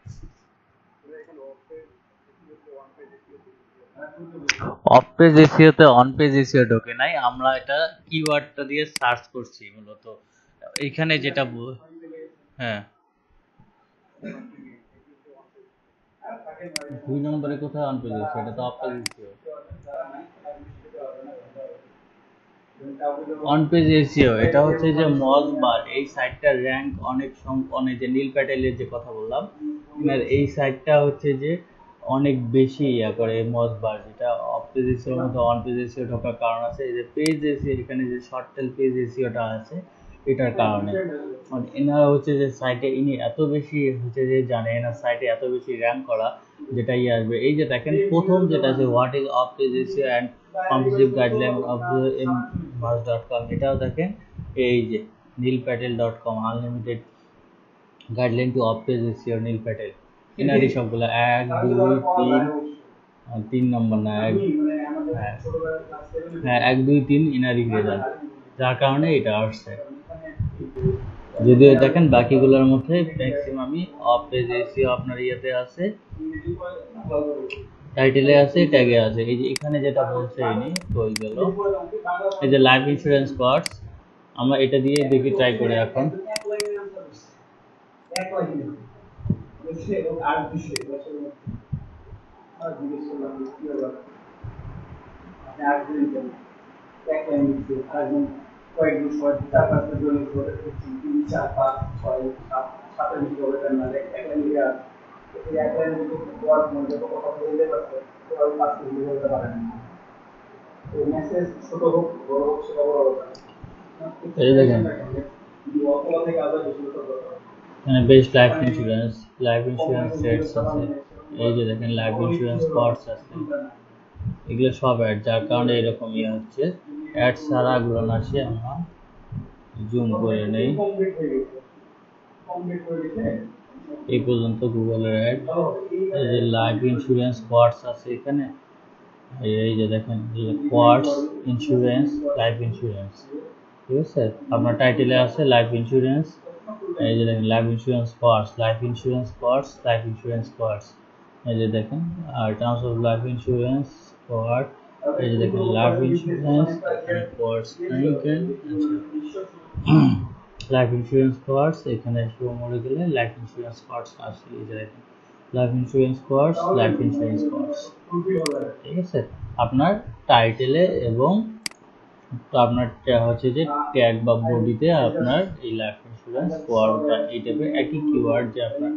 অফ পেজ এসইওতে অন পেজ এসইও ঢোকে নাই, আমরা এটা কিওয়ার্ডটা দিয়ে সার্চ করছি মূলত। এইখানে যেটা হ্যাঁ 2 নম্বরে কোথায় অন পেজ এসইও, এটা তো off page SEO. On page SEO এটা হচ্ছে যে মজবার, এই সাইটটার র্যাঙ্ক অনেক যে নীল প্যাটেলের যে কথা বললাম, এই সাইটটা হচ্ছে যে অনেক বেশি করে মজবার, যেটা অফ পেজ এসইওর মধ্যে অন পেজ এসইও ঢোকার কারণ আছে। এই যে পেজ এসইও এখানে যে শর্ট টেল পেজ এসইওটা আছে এটার কারণে। এনারা হচ্ছে যে সাইটে ইনি এত বেশি হচ্ছে যে জানে, এনার সাইটে এত বেশি র্যাঙ্ক করা যেটাই আসবে। এই যে দেখেন প্রথম যেটা আছে what is off page SEO and competitive guideline of mass.com, এটাও দেখেন এই যে neelpatel.com unlimited guideline to off page SEO Neil Patel, এনারই সবগুলো 1 2 3 নম্বর না 1 2 3 এনারই রেজাল্ট, যার কারণে এটা আসছে। যদিও দেখেন বাকিগুলোর মধ্যে ম্যাক্সিমামই অফ পেজ এসইও আপনার ইয়েতে আছে, টাইটেলে আছে, ট্যাগে আছে। এই যে এখানে যেটা বলছে ইনি কই গেল, এই যে লাইফ ইন্স্যুরেন্স কোয়ার্স, আমরা এটা দিয়ে দেখি ট্রাই করে এখন। এই দেখেন বেশ লাইফ ইন্স্যুরেন্স রেটস আছে, এই যে দেখেন লাইফ ইন্স্যুরেন্স কস্ট আছে, এগুলো সব অ্যাড, যার কারণে এরকম ইয়ে হচ্ছে। অ্যাড ছাড়া গুলো আসে, আমরা জুম করে নেই, এই পর্যন্ত গুগলের অ্যাড। এই যে লাইফ ইন্স্যুরেন্স কোয়ার্টস আছে এখানে, এই যে দেখেন কোয়ার্টস ইন্স্যুরেন্স, লাইফ ইন্স্যুরেন্স, ঠিক আছে। আপনার টাইটেলে আছে লাইফ ইন্স্যুরেন্স, এই যে দেখেন life insurance quotes, life insurance quotes, life insurance quotes, এই যে দেখেন। আর terms of life insurance quote, এই যে দেখেন life insurance quotes, life insurance quotes, এখানে শুরু মরে গেলে লাইফ ইন্স্যুরেন্স কোয়ার্টস আসে, এই যে দেখেন life insurance quotes, life insurance quartz, ঠিক আছে। আপনার টাইটেলে এবং আপনার হচ্ছে যে ট্যাগ বা বডিতে আপনার এই লাইফ ইন্স্যুরেন্স কোয়ার্টটা এই টাইপের একই কিওয়ার্ড, যে আপনার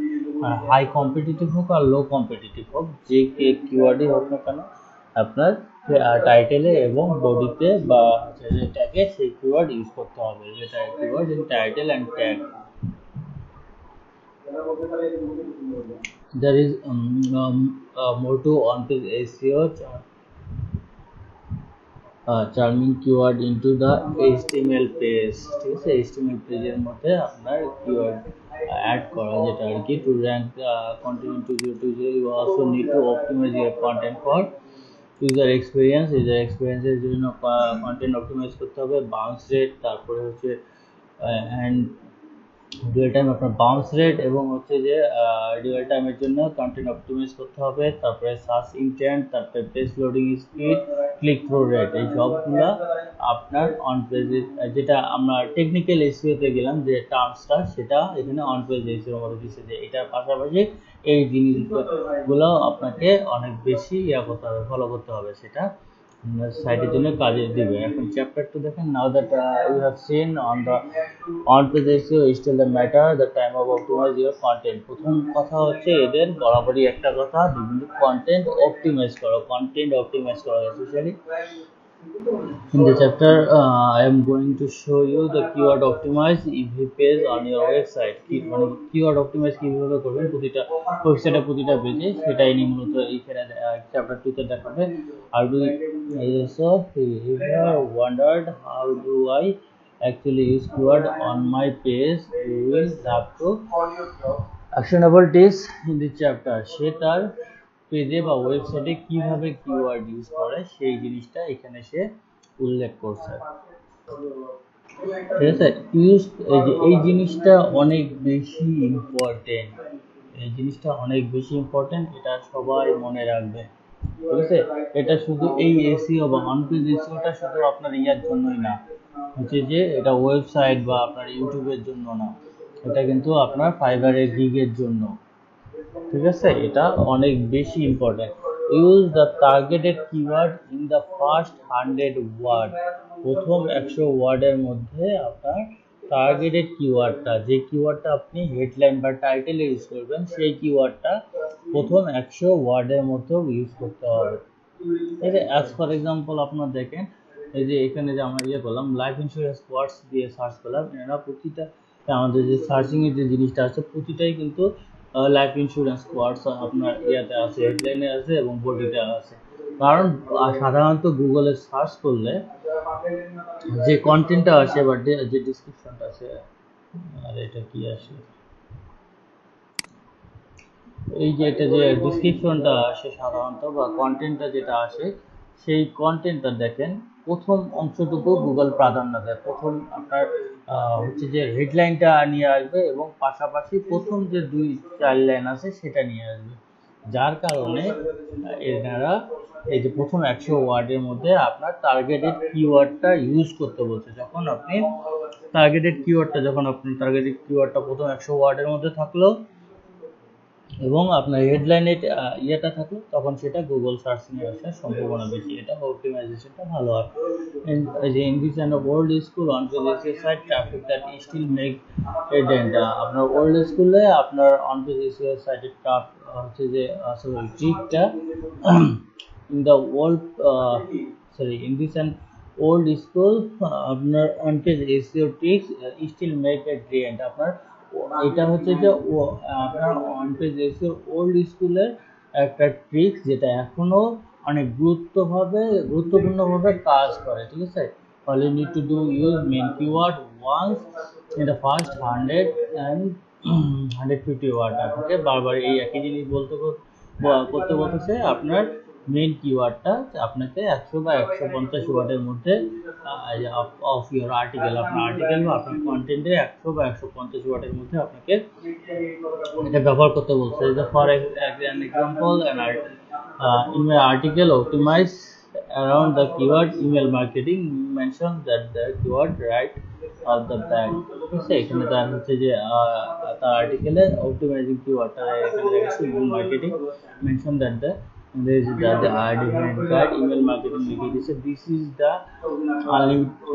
হাই কম্পিটিটিভ হোক আর লো কম্পিটিটিভ হোক, যে কিওয়ার্ডই হোক না কেন, আপনার টাইটেলে এবং বডিতে বা যে ট্যাগে সেই কিওয়ার্ড ইউজ করতে হবে, যেটা keyword in title and tag. There is more to on-page SEO charming keyword into the HTML page, ঠিক আছে। HTML পেজের মধ্যে আপনার কিওয়ার্ড অ্যাড করা, যেটা আর কি to rank content 2020 you also need to optimize your content for user experienceর জন্য কন্টেন্ট অপটিমাইজ করতে হবে, বাউন্স রেট, তারপরে হচ্ছে অ্যান্ড রিয়েল টাইম আপনার বাউন্স রেট, এবং হচ্ছে যে রিয়েল টাইমের জন্য কন্টেন্ট অপটিমাইজ করতে হবে, তারপরে সার্চ ইন্টেন্ট, তারপরে page loading speed, click through rate, এই সবগুলো আপনার অন পেজে, যেটা আমরা টেকনিক্যাল এসইওতে গেলাম যে টার্মসটা, সেটা এখানে অন পেজ এসইওর মধ্যে দিচ্ছে, যে এটার পাশাপাশি এই জিনিসগুলো আপনাকে অনেক বেশি করতে হবে, ফলো করতে হবে, সেটা সাইটের জন্য কাজে দিবে। এখন চ্যাপ্টার 2 দেখেন, now that you have seen on the on page SEO is still the matter the time of optimise your content. প্রথম কথা হচ্ছে এদের বরাবরই একটা কথা, বিভিন্ন কন্টেন্ট অপটিমাইজ করো, specially in the chapter I am going to show you the keyword optimize EV page on your website। কি মানে keyword optimize কিভাবে করবেন প্রতিটা ওয়েবসাইটে, প্রতিটা পেজে, সেটাই নিয়ে মূলত এখানে চ্যাপ্টার 2 তে দেখাবে। How do so if you have wondered how do I actually use keyword on my page, you will have to actionable tips in the chapter। সে তার পেজে বা ওয়েবসাইটে কিভাবে কিওয়ার্ড ইউজ করে সেই জিনিসটা এখানে সে উল্লেখ করছে, ঠিক আছে। ইউজ, এই জিনিসটা অনেক বেশি ইম্পর্টেন্ট, এটা সবাই মনে রাখবে, ঠিক আছে। এটা শুধু এই এসইও বা অন পেজ এসইওটা শুধু আপনার ইয়ার জন্যই না, হচ্ছে যে এটা ওয়েবসাইট বা আপনার ইউটিউবের জন্য না, এটা কিন্তু আপনার ফাইবারের গিগের জন্য, ঠিক আছে। এটা অনেক বেশি important. Use the targeted keyword in the first 100 word, প্রথম 100 ওয়ার্ডের মধ্যে আপনার টার্গেটেড কিওয়ার্ডটা, যে কিওয়ার্ডটা আপনি হেডলাইন বা টাইটেলে ইউজ করবেন, সেই কিওয়ার্ডটা প্রথম 100 ওয়ার্ডের মধ্যে ইউজ করতে হবে, ঠিক আছে। অ্যাজ ফর এক্সাম্পল আপনার দেখেন, এই যে এখানে যে আমরা করলাম লাইফ ইন্স্যুরেন্স কোয়ার্টস দিয়ে সার্চ করলাম, এরা প্রতিটা আমাদের যে সার্চিং এর যে জিনিসটা আছে প্রতিটাই কিন্তু লাইফ ইন্স্যুরেন্স কোয়ার্টস আপনার ইয়াতে আছে, হেডলাইনে আছে এবং বডিতে আছে। কারণ সাধারণত গুগলে সার্চ করলে যে কন্টেন্টটা আসে বা যে ডিসক্রিপশনটা আছে, আর এটা কি আসে, এই যে এটা যে ডিসক্রিপশনটা আসে সাধারণত বা কন্টেন্টটা যেটা আসে, সেই কন্টেন্টটা দেখেন প্রথম অংশটুকু গুগল প্রাধান্য দেয়, প্রথম আপনার হচ্ছে যে হেডলাইনটা নিয়ে আসবে এবং পাশাপাশি প্রথম যে 2-4 লাইন আছে সেটা নিয়ে আসবে, যার কারণে এনারা এই যে প্রথম 100 ওয়ার্ডের মধ্যে আপনার টার্গেটেড কিওয়ার্ডটা ইউজ করতে বলছে। যখন আপনি টার্গেটেড কিওয়ার্ডটা প্রথম 100 ওয়ার্ডের মধ্যে থাকলো, এবং আপনার হেডলাইনে ইয়েটা থাকলো তখন সেটা গুগল সার্চিংয়ে আসার সম্ভাবনা বেশি, এটা অপটিমাইজেশনটা ভালো হয়। যে in this and old school on page site traffic that still make a dent, আপনার ওল্ড স্কুলে আপনার অন পেজ সাইটের হচ্ছে যে ট্রিকটা in the old in this and old school আপনার on page SEO tricks still make a trend, আপনার এটা হচ্ছে যে আপনার অন পেজ এসইও ওল্ড স্কুলের একটা ট্রিক্স যেটা এখনো অনেক গুরুত্বপূর্ণভাবে কাজ করে, ঠিক আছে। all you need to do use main keyword once in the first 100 and 150 word, আপনাকে বারবার এই একই জিনিস করতে বলতেছে। আপনার মেইন কিওয়ার্ডটা আপনাকে 100 বা 150 ওয়ার্ডের মধ্যে অফ ইউর আর্টিকেল, আপনার আর্টিকেল বা আপনার কন্টেন্টে 100 বা 150 ওয়ার্ডের মধ্যে আপনাকে এটা ব্যবহার করতে বলছে। For example in my article optimize around the keyword email marketing, mention that the keyword right of the back, ঠিক আছে। এখানে তার হচ্ছে যে তার আর্টিকেলে অপটিমাইজিং কিওয়ার্ডটা এখানে দেখাচ্ছে email marketing, mention that there is the different guide email marketing লিখে দিয়েছে, this is the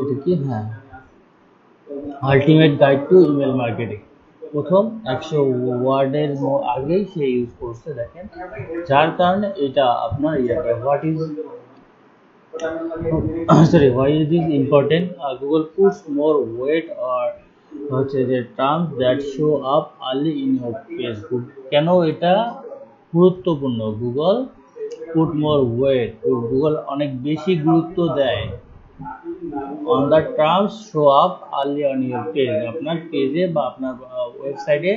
এটা কি হ্যাঁ ultimate guide to email marketing, প্রথম 100 ওয়ার্ডের আগেই সে ইউজ করছে, দেখেন, যার কারণে এটা আপনার what is important, Google puts more weight or হচ্ছে যে terms that show up early in your page, কেন এটা গুরুত্বপূর্ণ, Google put more weight, Google অনেক বেশি গুরুত্ব দেয় on the terms show up early on your page, আপনার পেজে বা আপনার ওয়েবসাইটে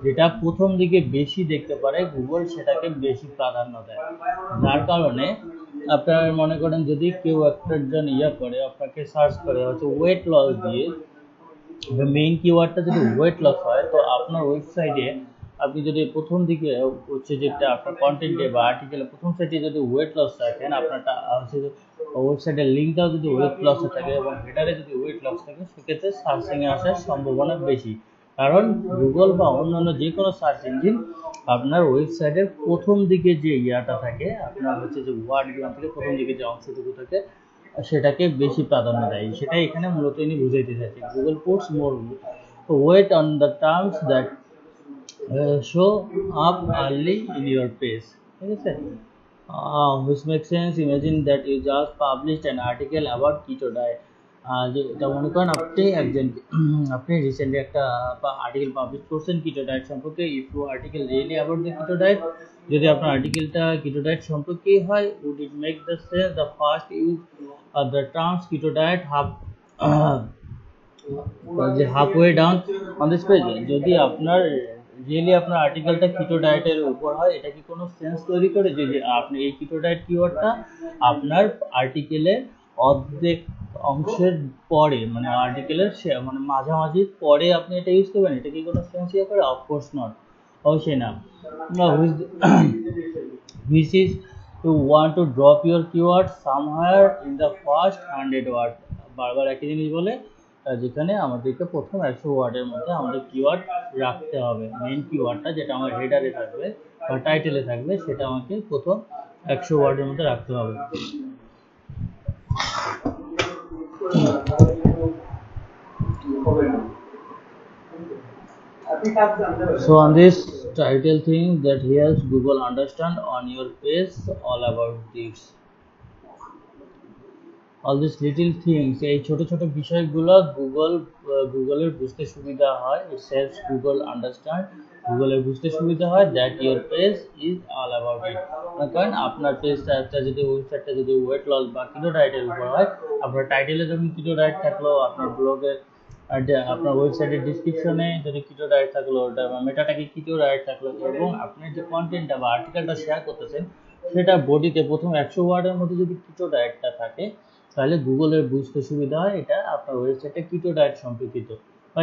যেটা প্রথম দিকে বেশি দেখতে পারে গুগল সেটাকে বেশি প্রাধান্য দেয়। যার কারণে আপনার মনে করেন যদি কেউ একজন করে আপনাকে সার্চ করে হচ্ছে ওয়েট লস দিয়ে, মেইন কিওয়ার্ডটা যদি ওয়েট লস হয় তো আপনার ওয়েবসাইটে আপনি যদি প্রথম দিকে হচ্ছে যেটা আপনার কন্টেন্টে বা আর্টিকেলে প্রথম সাইটে যদি ওয়েট লস রাখেন, আপনারটা হচ্ছে ওয়েবসাইটের লিঙ্কটাও যদি ওয়েট লস থাকে এবং হেডারে যদি ওয়েট লস থাকে, সেক্ষেত্রে সার্চিংয়ে আসার সম্ভাবনা বেশি, কারণ গুগল বা অন্যান্য যে কোনো সার্চ ইঞ্জিন আপনার ওয়েবসাইটের প্রথম দিকে যে ইয়াটা থাকে, আপনার হচ্ছে যে ওয়ার্ডগুলো থেকে প্রথম দিকে যে অংশটুকু থাকে সেটাকে বেশি প্রাধান্য দেয়, সেটাই এখানে মূলত ইনি বুঝাইতে চাইছে। Google puts more weight on the terms that show up early in your page, ঠিক আছে। which makes sense. Imagine that you just published an article about keto diet, যেটা মনে করেন আপনি রিসেন্টলি একটা আর্টিকেল পাবলিশ করছেন কিটো ডায়েট সম্পর্কে, if you article really about the keto diet, যদি আপনার আর্টিকেলটা কিটো ডায়েট সম্পর্কেই হয়, would it make the sense the first use the terms keto diet halfway down on this page, যদি আপনার রিয়েলি আপনার আর্টিকেলটা কিটো ডায়েটের উপর হয়, এটা কি কোনো সেন্স তৈরি করে যে আপনি এই কিটো ডায়েট কিওয়ার্ডটা আপনার আর্টিকেলের অর্ধেক অংশের পরে, মানে আর্টিকেলের মানে মাঝামাঝি পরে আপনি এটা ইউজ করবেন, এটা কি কোনো সেন্স ইয়ে করে? অফকোর্স নট, অবশ্যই না। which is to want to drop your keyword somewhere in the first 100 word, বারবার একই জিনিস বলে, যেখানে আমাদেরকে প্রথম 100 ওয়ার্ডের মধ্যে আমাদের কিওয়ার্ড রাখতে হবে, মেইন কিওয়ার্ডটা যেটা আমার হেডারে থাকবে বা টাইটেলে থাকবে সেটা আমাকে প্রথম 100 ওয়ার্ডের মধ্যে রাখতে হবে। So on this title thing that helps Google understand on your page all about this, all these little things, এই ছোট ছোট বিষয়গুলো গুগলের বুঝতে সুবিধা হয়, it helps Google understand, গুগলের বুঝতে সুবিধা হয় that your page is all about it, কারণ আপনার পেজটা যদি ওয়েবসাইটটা যদি ওয়েট লস বা কিটো ডায়েটের উপর হয়, আপনার টাইটেলে যখন কিটো ডায়েট থাকলো, আপনার ব্লগে আপনার ওয়েবসাইটের ডিসক্রিপশনে যদি কিটো ডায়েট থাকলো, ওটা মেটাটাকে কিটো ডায়েট থাকলো, এবং আপনার যে কন্টেন্টটা বা আর্টিকেলটা শেয়ার করতেছেন সেটা বডিতে প্রথম 100 ওয়ার্ডের মধ্যে যদি কিটো ডায়েটটা থাকে, তাহলে গুগলের বুঝতে সুবিধা হয় এটা আপনার ওয়েবসাইটে কিটো ডায়েট সম্পর্কিত।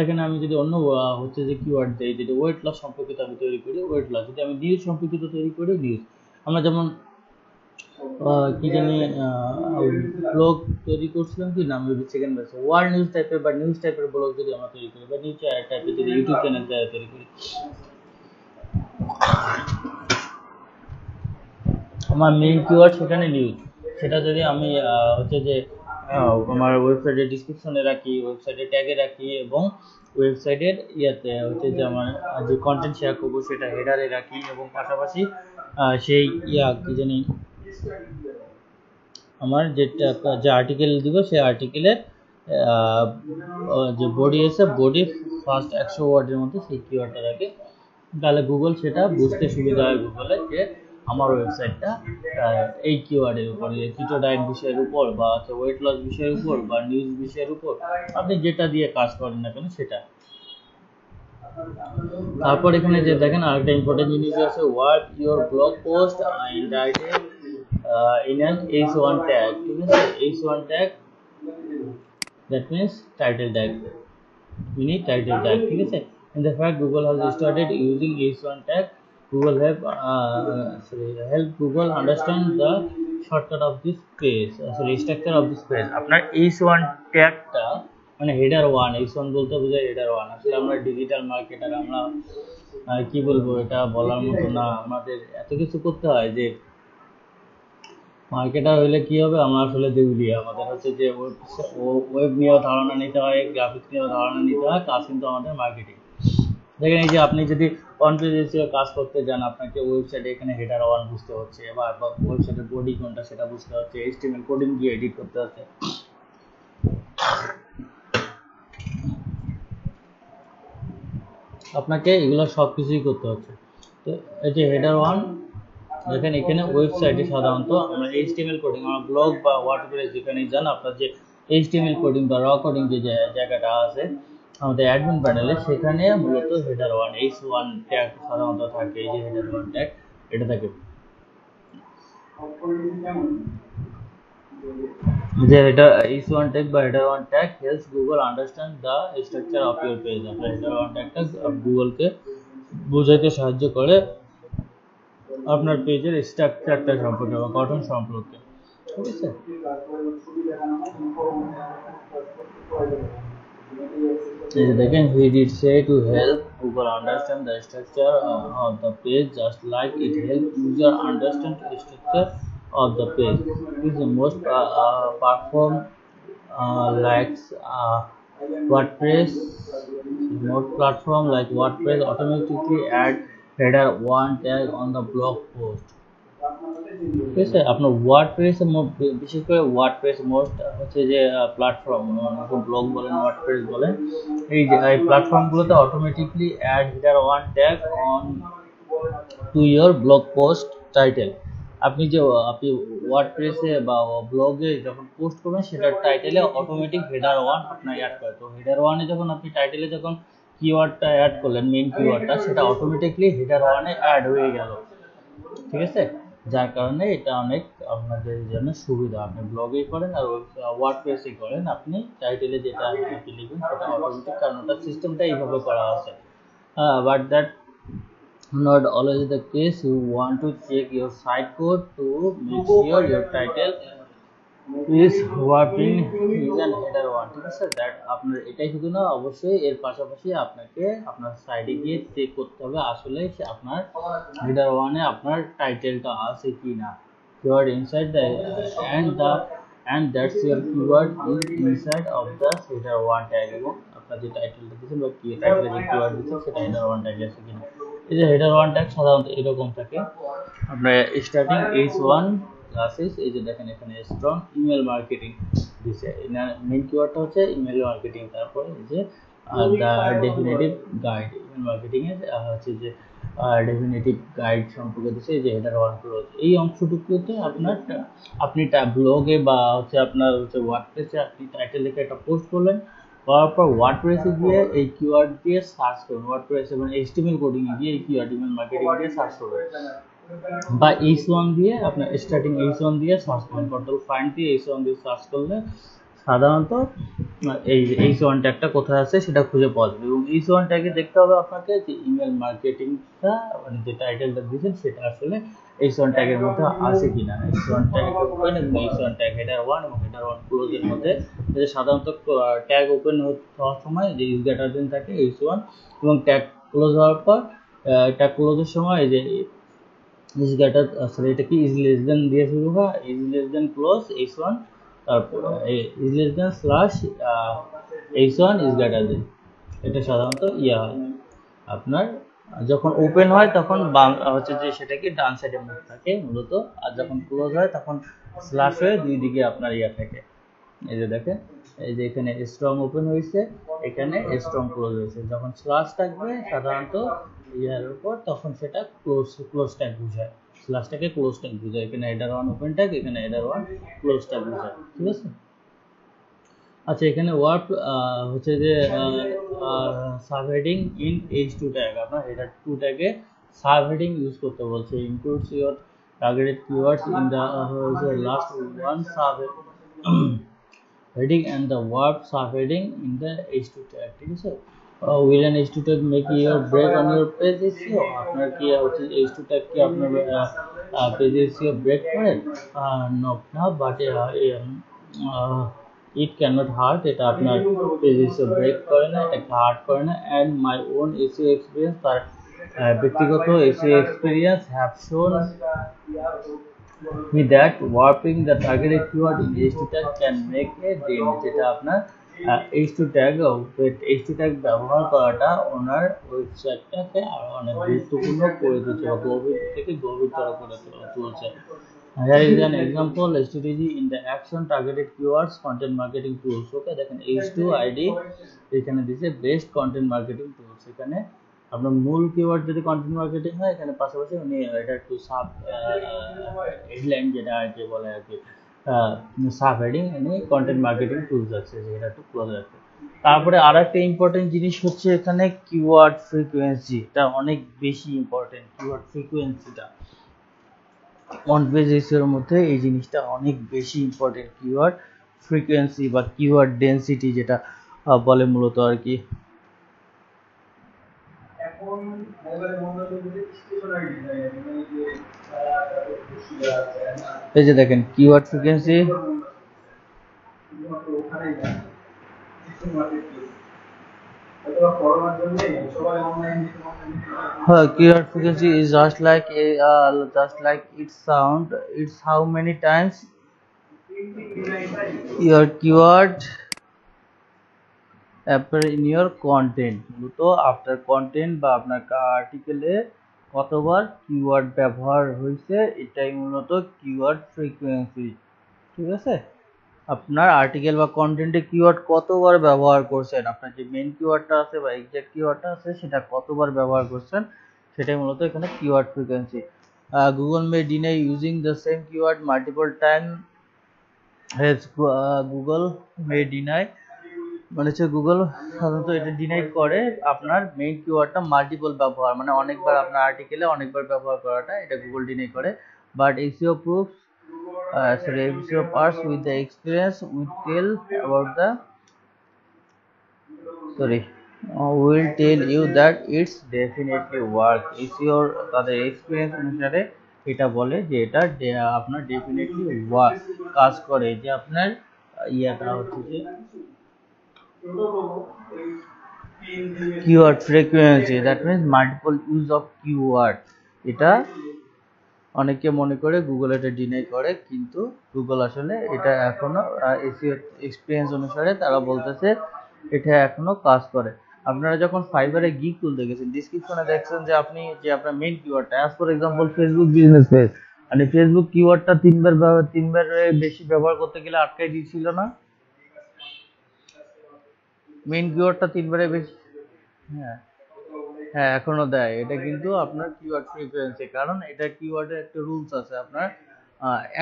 এখানে আমি যদি অন্য হচ্ছে যে কিওয়ার্ড দিই, যদি ওয়েট লস সম্পর্কিত আমি তৈরি করি ওয়েট লস, যদি আমি নিউজ সম্পর্কিত তৈরি করি নিউজ, আমরা যেমন কি জানি ব্লগ তৈরি করছিলাম, কি নাম সেকেন্ড ব্যাচ ওয়ার্ল্ড নিউজ টাইপের বা নিউজ টাইপের ব্লগ যদি আমরা তৈরি করি বা নিউজ টাইপের যদি ইউটিউব চ্যানেল তৈরি করি, আমার মেইন কিওয়ার্ড সেখানে নিউজ, সেটা যদি আমি হচ্ছে যে আমার ওয়েবসাইটের ডিসক্রিপশনে রাখি, ওয়েবসাইটের ট্যাগে রাখি এবং ওয়েবসাইটের ইয়াতে হচ্ছে যে আমার যে কন্টেন্ট শেয়ার করবো সেটা হেডারে রাখি এবং পাশাপাশি সেই কি জানি আমার যে আর্টিকেল দিব সেই আর্টিকেলের যে বডি আছে বডি ফার্স্ট 100 ওয়ার্ডের মধ্যে সেই কিওয়ার্ডটা রাখে, তাহলে গুগল সেটা বুঝতে সুবিধা হয় গুগলে যে আমার ওয়েবসাইটটা এই কিওয়ার্ডের উপর, কিটো ডায়েট বিষয়ের উপর বা ওয়েট লস বিষয়ের উপর বা নিউজ বিষয়ের উপর, আপনি যেটা দিয়ে কাজ করেন না কেন সেটা। তারপর এখানে যে দেখেন আরেকটা ইম্পর্টেন্ট জিনিস আছে, work your blog post in title in an h1 tag, ঠিক আছে, h1 tag that means title tag, we need title tag, ঠিক আছে। in the fact Google has started using h1 tag, Google have help Google understand the shortcut of this page, structure of this page। আপনার h1 tag টা মানে হেডার 1, h1 বলতে বোঝায় হেডার 1। আসলে আমরা ডিজিটাল মার্কেটার, আমরা কি বলবো, এটা বলার মতো না, আমাদের এত কিছু করতে হয় যে মার্কেটার হইলে কি হবে, আমরা আসলে দেউলিয়া। আমাদের হচ্ছে যে ওয়েব নিয়েও ধারণা নিতে হয়, গ্রাফিক্স নিয়েও ধারণা নিতে হয়, কাজ কিন্তু আমাদের মার্কেটিং। দেখেন এই যে আপনি যদি অন পেজ এসইও কাজ করতে যান, আপনাকে ওয়েবসাইটে এখানে হেডার 1 বুঝতে হচ্ছে, বা ওয়েবসাইটের বডি কোনটা সেটা বুঝতে হচ্ছে, এইচটিএমএল কোডিং দিয়ে এডিট করতে হচ্ছে, আপনাকে এগুলো সব কিছুই করতে হচ্ছে। তো এই যে হেডার 1 দেখেন এখানে ওয়েবসাইটে সাধারণত আমরা এইচটিএমএল কোডিং, আমরা ব্লগ বা ওয়ার্ডপ্রেস যেখানেই যান, আপনার যে এইচটিএমএল কোডিং বা র কোডিং যে জায়গাটা আছে আমাদের অ্যাডমিন প্যানেলে, সেখানে মূলত হেডার 1 h1 ট্যাগ সাধারণত থাকে। এই যে হেডার 1 ট্যাগ এটা থাকে, যে এটা h1 ট্যাগ বা header 1 tag helps Google understand the structure of your page. আপনার হেডার 1 ট্যাগটা গুগলকে বোঝাইতে সাহায্য করে আপনার পেজের স্ট্রাকচারটা সম্পর্কে বা গঠন সম্পর্কে, ঠিক আছে। এই যে দেখেন he did say to help Google understand the structure of the page just like it help user understand the structure of the page. This is most platform likes WordPress, most platform like WordPress automatically add header 1 tag on the blog post, ঠিক আছে। আপনার ওয়ার্ডপ্রেস, বিশেষ করে ওয়ার্ডপ্রেস মোস্ট হচ্ছে যে প্ল্যাটফর্ম, ব্লগ বলেন ওয়ার্ডপ্রেস বলেন, এই যে এই প্ল্যাটফর্মগুলোতে automatically add header 1 tag on to your blog post title. আপনি ওয়ার্ডপ্রেসে বা ব্লগে যখন পোস্ট করবেন সেটার টাইটেলে অটোমেটিক হেডার 1 আপনার অ্যাড করে। তো হেডার 1-এ যখন আপনি টাইটেলে যখন কিওয়ার্ডটা অ্যাড করলেন, মেইন কিওয়ার্ডটা, সেটা অটোমেটিকলি হেডার 1-এ অ্যাড হয়ে গেল, ঠিক আছে। যার কারণে এটা অনেক আপনাদের জন্য সুবিধা, আপনি ব্লগে করেন আর ওয়ার্ডপ্রেসে করেন, আপনি টাইটেলে যেটা আপনি লিখবেন সেটা অটোমেটিক, কারণ ওটা সিস্টেমটা এইভাবে করা আছে। But that not always the case. You want to check your site code to make sure your title is working is an header 1, ঠিক আছে। দ্যাট আপনার এটাই শুধু না, অবশ্যই এর পাশাপাশি আপনাকে আপনার সাইডে গিয়ে চেক করতে হবে আসলে আপনার হেডার 1-এ আপনার টাইটেলটা আছে কিনা। keyword inside the and that's your keyword is inside of the header 1 tag, এবং আপনার যে টাইটেলটা দিয়েছেন বা কি টাইটেলে যে কিওয়ার্ড দিয়েছেন সেটা হেডার 1 ট্যাগে আছে কিনা। এই যে হেডার 1 ট্যাগ সাধারণত এরকম থাকে, আপনার স্টার্টিং h1 ক্লাসেস। এই যে দেখেন এখানে স্ট্রং ইমেল মার্কেটিং দিছে, মেইন কিওয়ার্ডটা হচ্ছে ইমেল মার্কেটিং। তারপরে এই যে the definitive guide, email marketing এর হচ্ছে যে ডেফিনেটিভ গাইড সম্পর্কে দিছে। এই যে হেডার 1 ক্লোজ, এই অংশটুকুতে আপনি ব্লগে বা হচ্ছে আপনার হচ্ছে ওয়ার্ডপ্রেসে আপনি টাইটেল লিখে একটা পোস্ট করলেন, করার পর ওয়ার্ডপ্রেসে গিয়ে এই কিওয়ার্ড দিয়ে সার্চ করুন, ওয়ার্ডপ্রেস এবং এইচটিএমএল কোডিং এ গিয়ে এই কিওয়ার্ড ইমেল মার্কেটিং দিয়ে সার্চ করুন, বা h1 দিয়ে আপনার স্টার্টিং h1 দিয়ে সার্চ করুন, কন্ট্রোল ফাইন্ড দিয়ে h1 দিয়ে সার্চ করলে সাধারণত এই h1 ট্যাগটা কোথায় আছে সেটা খুঁজে পাওয়া যাবে। এবং h1 ট্যাগে দেখতে হবে আপনাকে যে ইমেল মার্কেটিংটা মানে যে টাইটেলটা দিয়েছেন সেটা আসলে h1 ট্যাগের মধ্যে আছে কিনা। h1 ট্যাগ ওপেন এবং h1 ট্যাগ হেডার 1 এবং হেডার 1 ক্লোজের মধ্যে, যে সাধারণত ট্যাগ ওপেন হওয়ার সময় যে ইজ গ্রেটার দেন থাকে h1 এবং ট্যাগ ক্লোজ হওয়ার পর এটা ক্লোজের সময় এই যে ইজ গ্রেটার, সরি এটা কি ইজ লেস দেন দিয়ে শুরু হয়, is less than close h1, তারপর is less than slash h1 is greater than. এটা সাধারণত ইয়া হয় আপনার যখন ওপেন হয় তখন হচ্ছে যে সেটা কি ডান সাইডে মুখ থাকে মূলত, আর যখন ক্লোজ হয় তখন স্ল্যাশ হয়ে দুই দিকে আপনার ইয়া থাকে। এই যে দেখেন এই যে এখানে স্ট্রং ওপেন হয়েছে, এখানে স্ট্রং ক্লোজ হয়েছে। যখন স্ল্যাশ থাকবে সাধারণত ইয়ার উপর তখন সেটা ক্লোজ ট্যাগ বোঝায়, স্ল্যাশটাকে ক্লোজ ট্যাগ বোঝায়। এখানে হেডার 1 ওপেন ট্যাগ, এখানে হেডার 1 ক্লোজ ট্যাগ বোঝায়, ঠিক আছে। আচ্ছা এখানে ওয়ার্ড হচ্ছে যে সাবহেডিং ইন h2 ট্যাগ, আপনার হেডার 2 ট্যাগে সাবহেডিং ইউজ করতে বলছে। Includes your targeted keywords in the last one sub heading and the verb subheading in the h2 tag, ঠিক আছে। will an h2 tag make your break on your page SEO, আপনার কি হচ্ছে h2 tag কি আপনার পেজ SEO ব্রেক করে? No, না, but it cannot hurt, এটা আপনার পেজ SEO ব্রেক করে না, এটা হার্ট করে না। and my own SEO experience, তার ব্যক্তিগত SEO experience have shown with that warping the targeted keyword in h2 tag can make a dent, যেটা আপনার h2 tag ব্যবহার করাটা ওনার ওয়েবসাইটটাকে আরো অনেক গুরুত্বপূর্ণ করে তুলছে বা গভীর থেকে গভীরতর করে তুলছে। Here is an example strategy in the action targeted keywords content marketing tools. ওকে দেখেন h2 id এখানে দিছে বেস্ট কন্টেন্ট মার্কেটিং টুলস। এখানে আপনার মূল কিওয়ার্ড যদি কন্টেন্ট মার্কেটিং হয়, এখানে পাশাপাশি উনি এটা একটু সাব হেডলাইন যেটা আর কি বলে আর কি সাব হেডিং এনে কন্টেন্ট মার্কেটিং টুলস আছে যেটা একটু ক্লোজ রাখে। তারপরে আরেকটা ইম্পর্টেন্ট জিনিস হচ্ছে এখানে কিওয়ার্ড ফ্রিকোয়েন্সি, এটা অনেক বেশি ইম্পর্টেন্ট। কিওয়ার্ড ফ্রিকোয়েন্সিটা অন পেজ এসইওর মধ্যে এই জিনিসটা অনেক বেশি ইম্পর্টেন্ট। কিওয়ার্ড ফ্রিকোয়েন্সি বা কিওয়ার্ড ডেনসিটি যেটা বলে মূলত আর কি। এই যে দেখেন keyword frequency, keyword frequency is just like its sound. It's how many times your keyword appear in your content. মূলত আপনার কন্টেন্ট বা আপনার আর্টিকেলে কতবার কিওয়ার্ড ব্যবহার হয়েছে এটাই মূলত কিওয়ার্ড ফ্রিকোয়েন্সি, ঠিক আছে। আপনার আর্টিকেল বা কন্টেন্টে কিওয়ার্ড কতবার ব্যবহার করছেন, আপনার যে মেইন কিওয়ার্ডটা আছে বা এক্সাক্ট কিওয়ার্ডটা আছে সেটা কতবার ব্যবহার করছেন সেটাই মূলত এখানে keyword frequency. Google May deny using the same keyword multiple time. Google May deny মানে হচ্ছে গুগল সাধারণত এটা ডিনাই করে আপনার মেইন কিওয়ার্ডটা মাল্টিপল ব্যবহার, মানে অনেকবার আপনার আর্টিকেলে অনেকবার ব্যবহার করাটা এটা গুগল ডিনাই করে। But SEO proofs SEO parts with the experience will tell about the will tell you that it's definitely work. SEO তাদের এক্সপেরিয়েন্স অনুসারে এটা বলে যে এটা আপনার ডেফিনেটলি ওয়ার্ক কাজ করে, যে আপনার ইয়াটা হচ্ছে যে keyword frequency, that means multiple use of keyword. এটা অনেকে মনে করে গুগল এটা ডিনাই করে, কিন্তু গুগল আসলে এটা এখনো এসইও এক্সপেরিয়েন্স অনুসারে তারা বলতেছে এটা এখনো কাজ করে। আপনারা যখন ফাইবারে গিগ তুলতে গেছেন ডিসক্রিপশনে দেখছেন যে আপনি যে আপনার মেইন কিওয়ার্ডটা as for example Facebook business page, মানে ফেসবুক কিওয়ার্ডটা তিনবার বেশি ব্যবহার করতে গেলে আটকাই দিয়েছিল না, মেইন কিওয়ার্ডটা তিনবারে বেশি। হ্যাঁ এখনো দেয়, এটা কিন্তু আপনার কিওয়ার্ড ফ্রিকোয়েন্সি, কারণ এটা কিওয়ার্ডের একটা রুলস আছে। আপনার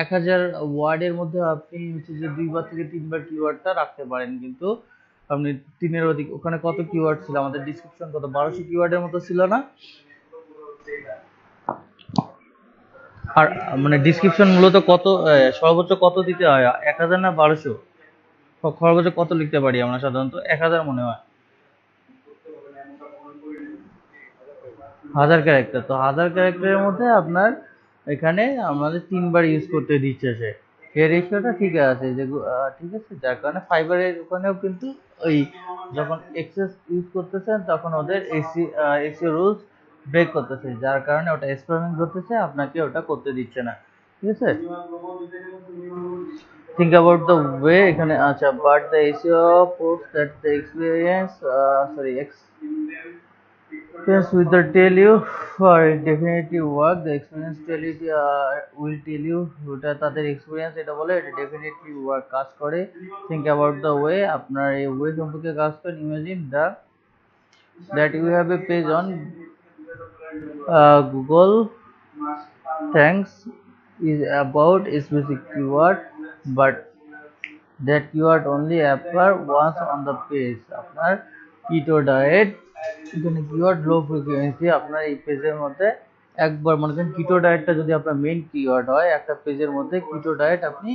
1000 ওয়ার্ডের মধ্যে আপনি হচ্ছে যে 2বার থেকে 3বার কিওয়ার্ডটা রাখতে পারেন, কিন্তু আপনি 3-এর অধিক, ওখানে কত কিওয়ার্ড ছিল আমাদের ডিসক্রিপশন কত 1200 কিওয়ার্ডের মতো ছিল না, আর মানে ডিসক্রিপশন মূলত কত সর্বোচ্চ কত দিতে হয় 1000 না 1200, সর্বোচ্চ কত লিখতে পারি আমরা সাধারণত 1000 মনে হয়, 1000 ক্যারেক্টার। তো 1000 ক্যারেক্টারের মধ্যে আপনার এখানে আমাদের 3বার ইউজ করতে দিচ্ছে সে, এই রেশিওটা ঠিক আছে যে ঠিক আছে, যার কারণে ফাইবারের ওখানেও কিন্তু ওই যখন এক্সেস ইউজ করতেছেন তখন ওদের এসিও রুলস ব্রেক করতেছে, যার কারণে ওটা স্প্যামিং করতেছে, আপনাকে ওটা করতে দিচ্ছে না, ঠিক আছে। think about the way এখানে আচ্ছা but the SEO proves that the experience with the tell you for definitely work, the experience tell you will tell you ওটা তাদের এক্সপেরিয়েন্স এটা বলে এটা ডেফিনেটলি ওয়ার্ক কাজ করে। think about the way আপনার এই ওয়ে সম্পর্কে কাজ করে। imagine that you have a page on Google thanks is about a specific keyword, but that keyword only appear once on the page. আপনার কিটো ডায়েট এখানে কিওয়ার্ড লো ফ্রিকোয়েন্সি আপনার এই পেজের মধ্যে একবার মনে করেন কিটো ডায়েটটা যদি আপনার মেইন কিওয়ার্ড হয় একটা পেজের মধ্যে কিটো ডায়েট আপনি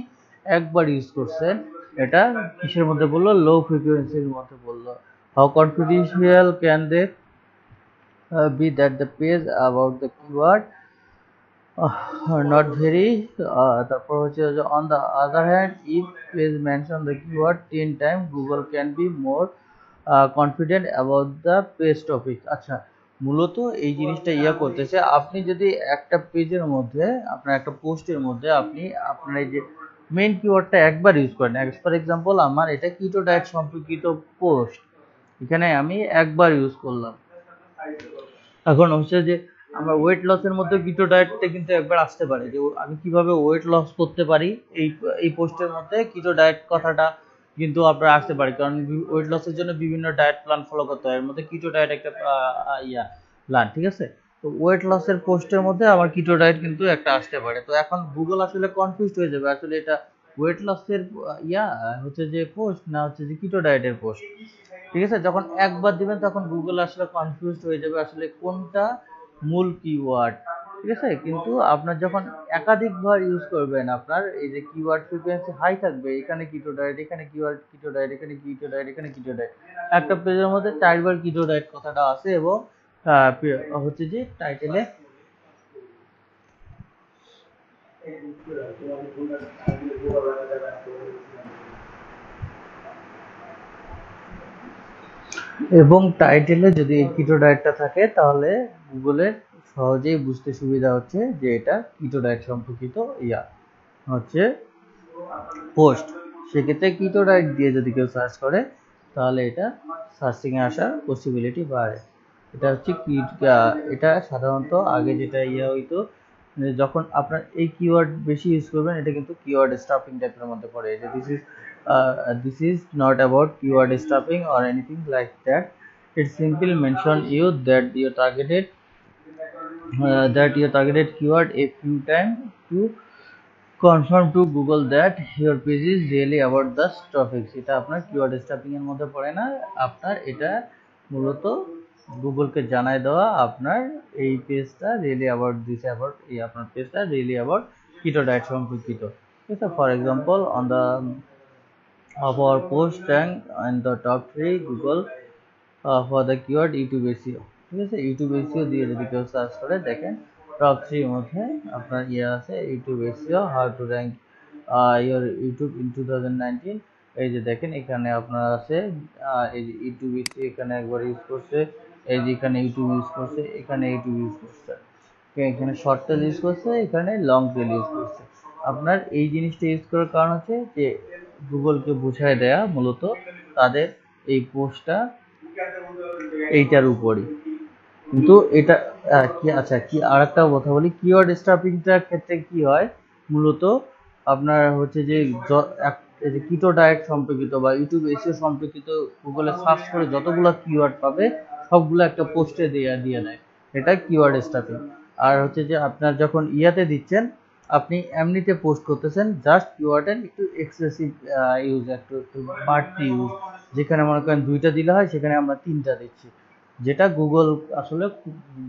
একবার ইউজ করছেন, এটা কিসের মধ্যে বললো? লো ফ্রিকোয়েন্সির মধ্যে বললো। How confidential can they be that the page about the keyword not very তারপর হচ্ছে on the other hand if page mention the keyword 10 times Google can be more confident about the page topic। আচ্ছা মূলত এই জিনিসটা ইয়া করতেছে, আপনি যদি একটা পেজের মধ্যে আপনার একটা পোস্টের মধ্যে আপনি আপনার এই যে মেইন কিওয়ার্ডটা একবার ইউজ করেন, ফর এক্সাম্পল আমার এটা কিটো ডায়েট সম্পর্কিত পোস্ট, এখানে আমি একবার ইউজ করলাম। এখন হচ্ছে যে আমার ওয়েট লসের মধ্যে কিটো ডায়েটটা কিন্তু একবার আসতে পারে, যে আমি কিভাবে ওয়েট লস করতে পারি এই পোস্টের মধ্যে কিটো ডায়েট কথাটা কিন্তু আপনার আসতে পারে, কারণ ওয়েট লসের জন্য বিভিন্ন ডায়েট প্ল্যান ফলো করতে হয়, এর মধ্যে কিটো ডায়েট একটা প্ল্যান, ঠিক আছে। তো ওয়েট লসের পোস্টের মধ্যে আমার কিটো ডায়েট কিন্তু একটা আসতে পারে। তো এখন গুগল আসলে কনফিউজড হয়ে যাবে আসলে এটা ওয়েট লসের হচ্ছে যে পোস্ট না হচ্ছে যে কিটো ডায়েটের পোস্ট, ঠিক আছে। যখন একবার দিবেন তখন গুগল আসলে কনফিউজড হয়ে যাবে আসলে কোনটা মূল কিওয়ার্ড, ঠিক আছে। কিন্তু আপনার যখন একাধিকবার ইউজ করবেন আপনার এই যে কিওয়ার্ড ফ্রিকোয়েন্সি হাই থাকবে, এখানে কিটো ডায়েট, এখানে কিওয়ার্ড কিটো ডায়েট, এখানে কিটো ডায়েট, এখানে কিটো ডায়েট, একটা পেজের মধ্যে 4 বার কিটো ডায়েট কথাটা আছে এবং হচ্ছে যে টাইটেলে এবং টাইটেলে যদি এই কিটো ডায়েটটা থাকে তাহলে গুগলের সহজেই বুঝতে সুবিধা হচ্ছে যে এটা কিটো ডায়েট সম্পর্কিত হচ্ছে পোস্ট। সেক্ষেত্রে কিটো ডায়েট দিয়ে যদি কেউ সার্চ করে তাহলে এটা সার্চিং এ আসার পসিবিলিটি বাড়ে। এটা হচ্ছে এটা সাধারণত আগে যেটা হইতো যখন আপনার এই কিওয়ার্ড বেশি ইউজ করবেন এটা কিন্তু কিওয়ার্ড স্টাফিং টাইপের মধ্যে পড়ে। এটা this is not about keyword stuffing or anything like that. It simply mention you that your targeted keyword a few times to confirm to Google that your page is really about the topics. এটা আপনার কিওয়ার্ড স্টাফিং এর মধ্যে পড়ে না, আপনার এটা মূলত গুগলকে জানায় দেওয়া আপনার এই পেজটা রিয়েলি অ্যাবাউট আপনার পেজটা রিয়েলি অ্যাবাউট কিটো ডায়েট সম্পর্কিত, ঠিক আছে। For example on the of our post rank and the top 3 Google for the keyword YouTube SEO, ঠিক আছে। ইউটিউব SEO দিয়ে যদি কেউ সার্চ করে দেখেন টপ 3 এর মধ্যে আপনার আছে YouTube SEO how to rank your YouTube in 2019। এই যে দেখেন এখানে আপনার আছে এই যে ইউটিউব SEO এখানে একবার ইউজ করছে, এই যে এখানে ইউটিউব ইউজ করছে, এখানে ইউটিউব ইউজ করছে, এখানে শর্ট টেল ইউজ করছে, এখানে লং টেল ইউজ করছে। আপনার এই জিনিসটা ইউজ করার কারণ হচ্ছে যে গুগলকে বুঝায় দেয়া মূলত তাদের এই পোস্টটা এইটার উপরই। কিন্তু এটা কি আর একটা কথা বলি, কিওয়ার্ড স্টাফিংটার ক্ষেত্রে কি হয় মূলত আপনার হচ্ছে যে কিটো ডায়েট সম্পর্কিত বা ইউটিউব এসিও সম্পর্কিত গুগলে সার্চ করে যতগুলো কিওয়ার্ড পাবে সবগুলো একটা পোস্টে দিয়ে দেয়, এটা কিওয়ার্ড স্টাফিং। আর হচ্ছে যে আপনার যখন দিচ্ছেন আপনি এমনিতে পোস্ট করতেছেন জাস্ট কিওয়ার্ডের একটু এক্সেসিভ ইউজ, একটু বাড়তি ইউজ, যেখানে মনে করেন 2টা দিলে হয় সেখানে আমরা 3টা দিচ্ছি, যেটা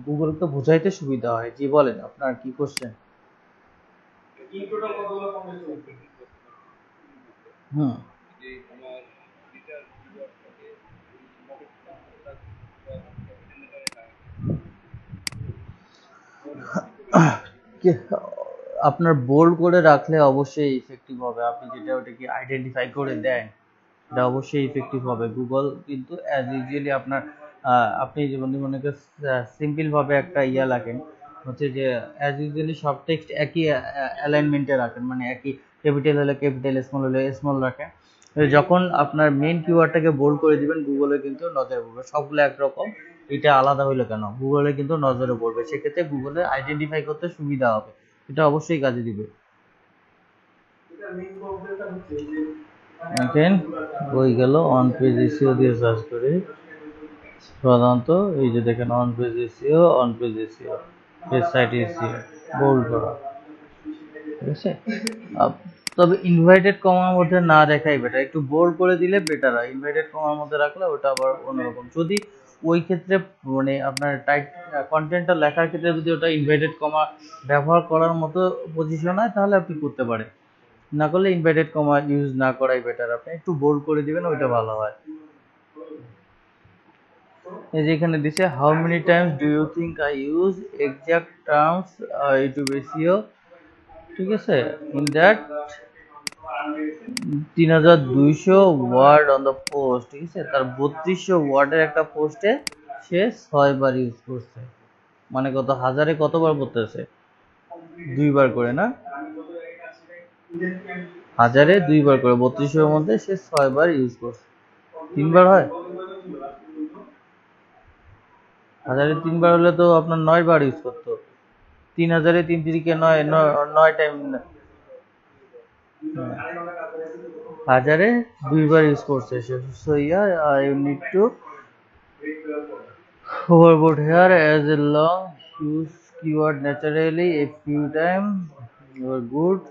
গুগলকে বোঝাইতে সুবিধা হয়। জি বলেন আপনার কি কোশ্চেন? আপনার বোল্ড করে রাখলে অবশ্যই ইফেক্টিভ হবে, আপনি যেটা ওটাকে আইডেন্টিফাই করে দেন এটা অবশ্যই ইফেক্টিভ হবে। গুগল কিন্তু অ্যাজ ইউজুয়ালি আপনার আপনি যেমন মনে করেন সিম্পল ভাবে একটা ইয়া লাগেন হচ্ছে যে অ্যাজ ইউজুয়ালি সব টেক্সট একই অ্যালাইনমেন্টে রাখেন, মানে একই ক্যাপিটাল হলে ক্যাপিটাল, স্মল হলে স্মল রাখেন। যখন আপনার মেইন কিওয়ার্ডটাকে বোল্ড করে দিবেন গুগলে কিন্তু নজরে পড়বে, সবগুলো একরকম, এটা আলাদা হইলো কেন, গুগলে কিন্তু নজরে পড়বে, সেক্ষেত্রে গুগলে আইডেন্টিফাই করতে সুবিধা হবে, এটা অবশ্যই কাজে দিবে। দেখেন ওই গেল অন পেজ এসইও দিয়ে সার্চ করে সাধারণত এই যে দেখেন on page SEO, on page SEO, page site SEO bold করা, ঠিক আছে। তবে ইনভাইটেড কমার মধ্যে না দেখাই বেটার, একটু বোল্ড করে দিলে বেটার হয়, ইনভাইটেড কমার মধ্যে রাখলে ওটা আবার অন্যরকম। যদি ওই ক্ষেত্রে মানে আপনার টাইট কন্টেন্টটা লেখার ক্ষেত্রে যদি ওটা ইনভাইটেড কমা ব্যবহার করার মতো পজিশন হয় তাহলে আপনি করতে পারেন, না করলে ইনভাইটেড কমা ইউজ না করাই বেটার, আপনি একটু বোল্ড করে দিবেন ওইটা ভালো হয়। এই যে এখানে দিছে how many times do you think I use exact terms YouTube SEO, ঠিক আছে, in that 3200 word on the post, ঠিক আছে, তার 3200 ওয়ার্ডের একটা পোস্টে সে 6 বার ইউজ করছে, মানে কত হাজারে কতবার করতেছে, 2 বার করে না, হাজারে 2 বার করে, 3200 এর মধ্যে সে 6 বার ইউজ করছে, 3 বার হয়, হাজারে 3 বার হলে তো আপনার 9 বার ইউজ করতো, 3000 এ 3 3 কে 9 টাইম, হাজারে 2 বার ইউজ করছে সে, so yeah you need to overboard here as a long use keyword naturally a few times you are good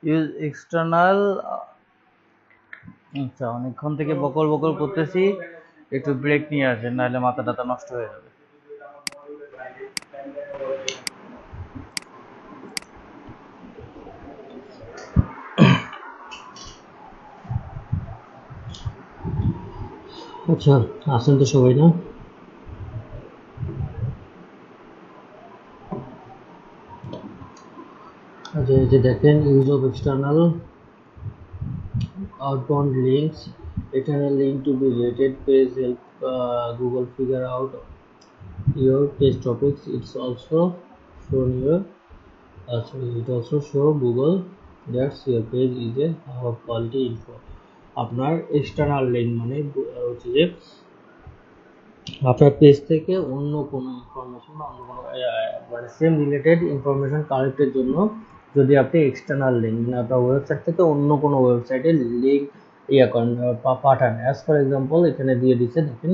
use external আচ্ছা অনেকক্ষণ থেকে বকল বকল করতেছি, একটু ব্রেক নিয়ে আসেন নাহলে মাথা টাথা নষ্ট হয়ে যাবে। আচ্ছা আসেন তো সবাই না, আচ্ছা এই যে দেখেন use of external outbound links, internal link to be rated page help Google figure out your page topics, it's also shown your it also show Google that your page is a of quality info। আপনার এক্সটার্নাল লিঙ্ক মানে হচ্ছে যে আপনার পেজ থেকে অন্য কোনো ইনফরমেশন বা অন্য কোনো মানে সেম রিলেটেড ইনফরমেশন কালেক্টের জন্য যদি আপনি এক্সটার্নাল লিঙ্ক মানে আপনার ওয়েবসাইট থেকে অন্য কোনো ওয়েবসাইটে লিঙ্ক করেন পাঠান, অ্যাজ ফর এক্সাম্পল এখানে দিয়ে দিচ্ছে দেখেন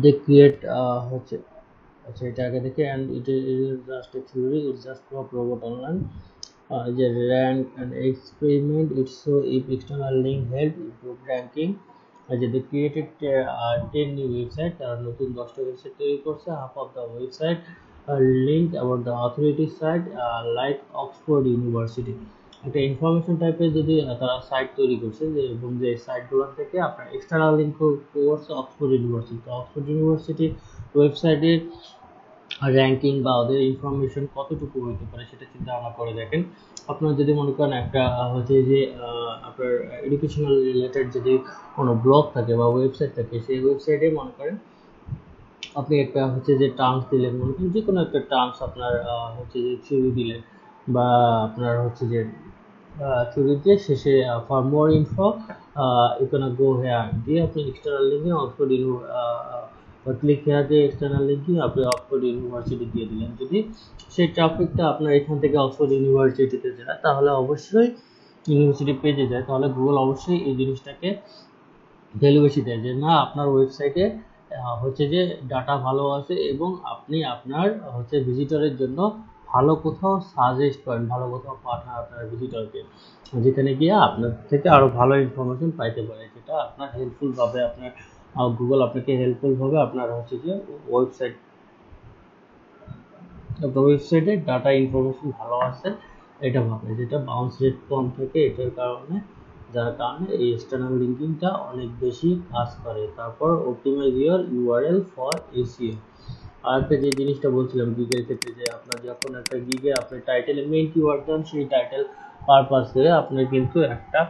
দে ক্রিয়েট হচ্ছে, আচ্ছা এটা আগে দেখে and it is just a theory, it's just for promote online যে rank and experiment it's so if external link help improve ranking. যে দে ক্রিয়েটেড 10 নিউ ওয়েবসাইট, তারা নতুন 10টা ওয়েবসাইট তৈরি করছে, half of the website link about the authority site like Oxford University. একটা ইনফরমেশন টাইপের যদি তারা সাইট তৈরি করছে যে এবং যে সাইটগুলো থেকে আপনার এক্সটার্নাল লিঙ্ক করছে অক্সফোর্ড ইউনিভার্সিটি, তো অক্সফোর্ড ইউনিভার্সিটি ওয়েবসাইটের র্যাঙ্কিং বা ওদের ইনফরমেশন কতটুকু হতে পারে সেটা চিন্তা ভাবনা করে দেখেন। আপনারা যদি মনে করেন একটা হচ্ছে যে আপনার এডুকেশনাল রিলেটেড যদি কোনো ব্লগ থাকে বা ওয়েবসাইট থাকে, সেই ওয়েবসাইটে মনে করেন আপনি একটা হচ্ছে যে টার্মস দিলেন, মনে করেন যে কোনো একটা টার্মস আপনার হচ্ছে যে থিওরি দিলেন বা আপনার হচ্ছে যে থিওরিতে শেষে for more info you can go here দিয়ে আপনি এক্সটার্নাল লিঙ্কে অক্সফোর্ড ক্লিক হেয়ার দিয়ে এক্সটার্নাল লিঙ্কে আপনি অক্সফোর্ড ইউনিভার্সিটি দিয়ে দিলেন, যদি সেই ট্রাফিকটা আপনার এখান থেকে অক্সফোর্ড ইউনিভার্সিটিতে যায় তাহলে অবশ্যই ইউনিভার্সিটি পেজে যায়, তাহলে গুগল অবশ্যই এই জিনিসটাকে ভ্যালু বেশি দেয় যে না আপনার ওয়েবসাইটে হচ্ছে যে ডাটা ভালো আছে এবং আপনি আপনার হচ্ছে ভিজিটরের জন্য ভালো কোথাও সাজেস্ট করেন, ভালো কোথাও পাঠান আপনার ভিজিটরকে, যেখানে গিয়ে আপনার থেকে আরও ভালো ইনফরমেশন পাইতে পারে, যেটা আপনার হেল্পফুলভাবে আপনার গুগল আপনাকে হেল্পফুলভাবে আপনার হচ্ছে যে ওয়েবসাইটে ডাটা ইনফরমেশন ভালো আছে এটা ভাবে, যেটা বাউন্স রেট কম থাকে এটার কারণে, যার কারণে এই এক্সটার্নাল লিঙ্কিংটা অনেক বেশি কাজ করে। তারপর optimise your URL for SEO. আর একটা যে জিনিসটা বলছিলাম গিগের ক্ষেত্রে, যে আপনার যখন একটা গিগে আপনি টাইটেলে মেইন কিওয়ার্ড দেন সেই টাইটেল পারপাসে আপনার কিন্তু একটা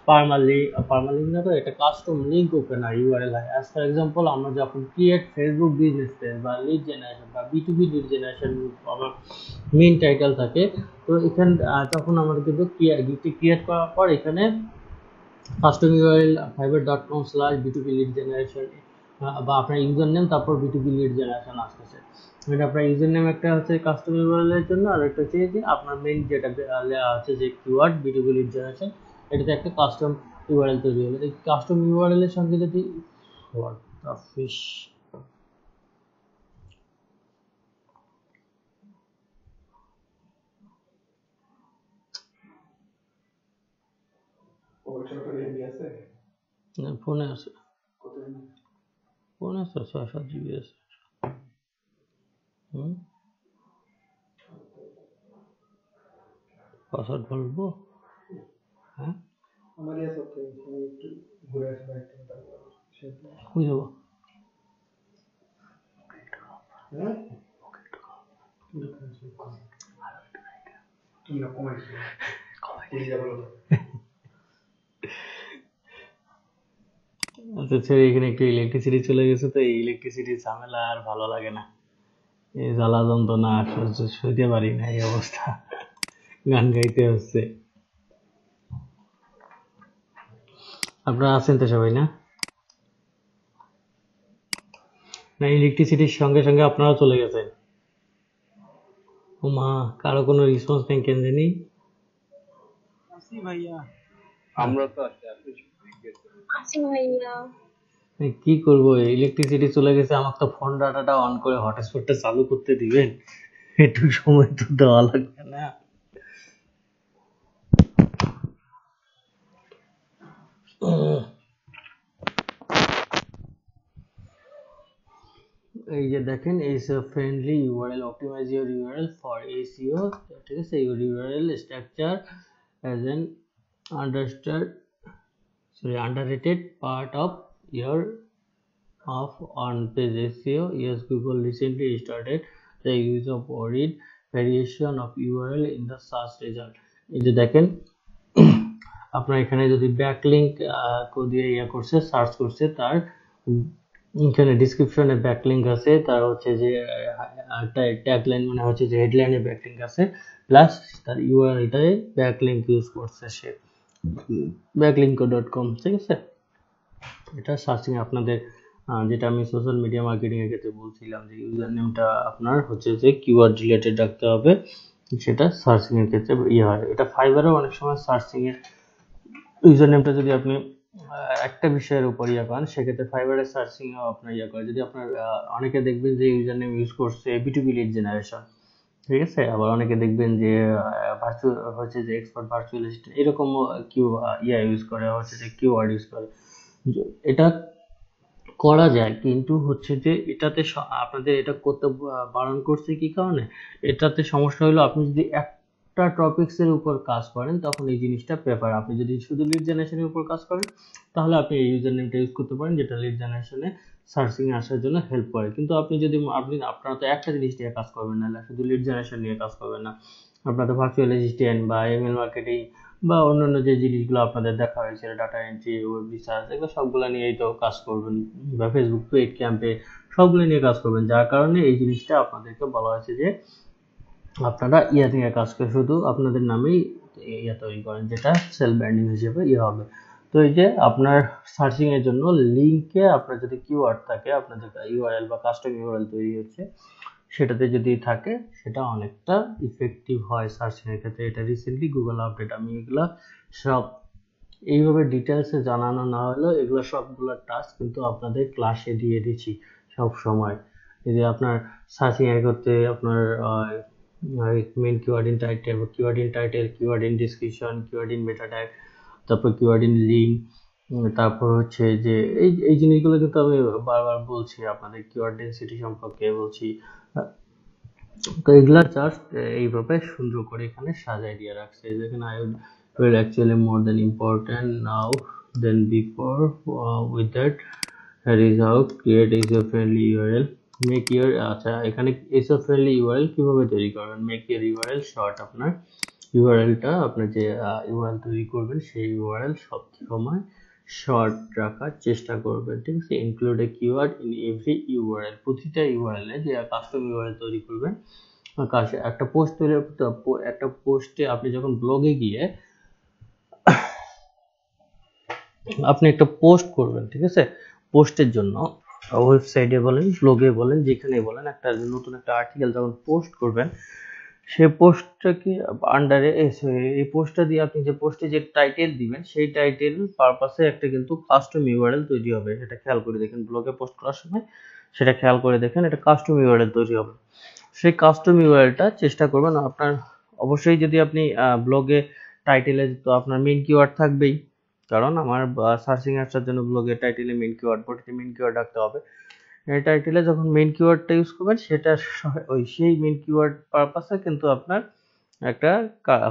পার্মালিঙ্ক না, তো এটা কাস্টম লিঙ্ক ওপেনার ইউআরএল হয়। অ্যাজ ফর এক্সাম্পল, আমরা যখন ক্রিয়েট ফেসবুক বিজনেস পেজ বা লিড জেনারেশন বা B2B লিড জেনারেশন আমার মেইন টাইটেল থাকে, তো এখানে তখন আমাদের কিন্তু ক্রিয়েট করার পর এখানে custom URL fiverr.com/B2B lead generation বা আপনার ইউজার নেম তারপর B2B লিড জেনারেশন আসতেছে। এটা আপনার ইউজার নেম একটা হচ্ছে কাস্টম ইউআরএল এর জন্য, আর একটা হচ্ছে যে আপনার মেইন যেটা হচ্ছে যে কিওয়ার্ড B2B লিড জেনারেশন, এটাতে একটা কাস্টম ইউআরএল তৈরি হলো। এই কাস্টম ইউআরএল এর সঙ্গে যদি হোয়াট দ্য ফিশ ফোনে আছে, ফোনে আছে 6-7 GB আছে। পাসওয়ার্ড বলবো? হ্যাঁ, কই যাবো? আচ্ছা ছেড়ে, এখানে একটু ইলেকট্রিসিটি চলে গেছে, তো এই ইলেকট্রিসিটির ঝামেলা আর ভালো লাগে না। এই জ্বালা যন্ত্রণা আর সহ্য সইতে পারি না, এই অবস্থা, গান গাইতে হচ্ছে। আপনারা আছেন তো সবাই না? না, ইলেকট্রিসিটির সঙ্গে সঙ্গে আপনারাও চলে গেছেন? ও মা, কারো কোনো রেসপন্স নেই কেন জানি? আমরা তো কি করবো, ইলেকট্রিসিটি চলে গেছে, আমার তো ফোন ডাটাটা অন করে হটস্পটটা চালু করতে দিবেন, একটু সময় তো দেওয়া লাগবে না? এই যে দেখেন, SEO friendly URL, optimize your URL for SEO, ঠিক আছে? your URL structure as an underrated part of your on-page SEO. Yes, Google recently started the use of worded variation of URL in the search result. এই যে দেখেন, আপনার এখানে যদি ব্যাকলিংক দিয়ে করছে, সার্চ করছে, তার এখানে ডিসক্রিপশনে ব্যাকলিংক আছে, তার হচ্ছে যে ট্যাগলাইন মানে হচ্ছে যে হেডলাইনে ব্যাকলিংক আছে, প্লাস তার ইউআরএলটায় ব্যাকলিংক ইউজ করছে সে backlink.com, ঠিক আছে? এটা সার্চিং আপনাদের যেটা আমি সোশ্যাল মিডিয়া মার্কেটিং এর ক্ষেত্রে বলছিলাম যে ইউজার নেমটা আপনার হচ্ছে যে কিওয়ার্ড রিলেটেড রাখতে হবে, সেটা সার্চিং এর ক্ষেত্রে হয়। এটা ফাইবারও অনেক সময় সার্চিং এর ইউজার নেমটা যদি আপনি একটা বিষয়ের উপর করেন, সেক্ষেত্রে ফাইবারের সার্চিং এও আপনার করে। যদি আপনার অনেকে দেখবেন যে ইউজার নেম ইউজ করছে B2B লিড জেনারেশন, ঠিক আছে? আবার অনেকে দেখবেন যে ভার্চুয়াল হচ্ছে যে এক্সপার্ট ভার্চুয়াল অ্যাসিস্ট্যান্ট, এরকম ইউজ করে, হচ্ছে যে কিওয়ার্ড ইউজ করে। এটা করা যায়, কিন্তু হচ্ছে যে এটাতে আপনাদের এটা করতে বারণ করছে কি কারণে? এটাতে সমস্যা হলো, আপনি যদি একটা টপিকস এর উপর কাজ করেন তখন এই জিনিসটা প্রেফার। আপনি যদি শুধু লিড জেনারেশনের উপর কাজ করেন তাহলে আপনি এই ইউজার নেমটা ইউজ করতে পারেন, যেটা লিড জেনারেশনে সার্চিং এ আসার জন্য হেল্প করে। কিন্তু আপনি যদি আপনারা তো একটা জিনিস নিয়ে কাজ করবেন না, শুধু লিড জেনারেশন নিয়ে কাজ করবেন না, আপনারা তো ভার্চুয়াল অ্যাসিস্ট্যান্ট বা ইমেল মার্কেটিং বা অন্যান্য যে জিনিসগুলো আপনাদের দেখা হয়েছে, ডাটা এন্ট্রি, ওয়েব রিসার্চ, এগুলো সবগুলো নিয়েই তো কাজ করবেন, বা ফেসবুক পেইড ক্যাম্পে সবগুলো নিয়ে কাজ করবেন। যার কারণে এই জিনিসটা আপনাদেরকে বলা হয়েছে যে আপনারা নিয়ে কাজ করে শুধু আপনাদের নামেই তৈরি করেন, যেটা সেলফ ব্র্যান্ডিং হিসেবে হবে। তো এই যে আপনার সার্চিং এর জন্য লিঙ্কে আপনার যদি কিওয়ার্ড থাকে, আপনার যে ইউআরএল বা কাস্টম ইউআরএল তৈরি হচ্ছে সেটাতে যদি থাকে, সেটা অনেকটা ইফেক্টিভ হয় সার্চিং এর ক্ষেত্রে। এটা রিসেন্টলি গুগল আপডেট। আমি এগুলা সব এইভাবে ডিটেলসে জানানো না হলেও এগুলো সবগুলো টাস্ক কিন্তু আপনাদের ক্লাসে দিয়ে দিচ্ছি সব সময়। এই যে আপনার সার্চিং এর করতে আপনার main keyword in title, keyword in description, keyword in meta tag, তারপর কিওয়ার্ড ইন লিঙ্ক, তারপর হচ্ছে যে এই জিনিসগুলো কিন্তু আমি বারবার বলছি আপনাদের, কিওয়ার্ড ডেনসিটি সম্পর্কে বলছি। তো এগুলা জাস্ট এইভাবে সুন্দর করে এখানে সাজাই দিয়ে রাখছে। যেখানে I will actually more than important now than before. With that, here is how create SEO friendly URL. Make your আচ্ছা, এখানে SEO friendly URL কিভাবে তৈরি করবেন? Make your URL short আপনার ইউআরএলটা আপনার যে ইউআরএল তৈরি করবেন সেই ইউআরএল সব সময় শর্ট রাখার চেষ্টা করবেন, ঠিক আছে। Include A keyword in every URL, প্রতিটা ইউআরএলে যে কাস্টম ইউআরএল তৈরি করবেন, একটা পোস্ট তৈরি, একটা পোস্টে আপনি যখন ব্লগে গিয়ে আপনি একটা পোস্ট করবেন, ঠিক আছে, পোস্টের জন্য ওয়েবসাইটে বলেন, ব্লগে বলেন, যেখানে বলেন, একটা নতুন একটা আর্টিকেল যখন পোস্ট করবেন, সেই পোস্টটাকে আন্ডারে এই পোস্টটা দিয়ে আপনি যে পোস্টে যে টাইটেল দিবেন সেই টাইটেল পারপাসে একটা কিন্তু কাস্টম ইউআরএল তৈরি হবে। সেটা খেয়াল করে দেখেন, ব্লগে পোস্ট করার সময় সেটা খেয়াল করে দেখেন, এটা কাস্টম ইউআরএল তৈরি হবে। সেই কাস্টম ইউআরএলটা চেষ্টা করবেন আপনার, অবশ্যই যদি আপনি ব্লগে টাইটেলে তো আপনার মেইন কিওয়ার্ড থাকবেই, কারণ আমার সার্চিং অ্যাপসের জন্য ব্লগের টাইটেলে মেইন কিওয়ার্ড, বডিতে মেইন কিওয়ার্ড রাখতে হবে। এই টাইটেলে যখন মেইন কিওয়ার্ডটা ইউজ করবেন সেটা সেই মেইন কিওয়ার্ড পারপাসে কিন্তু আপনার একটা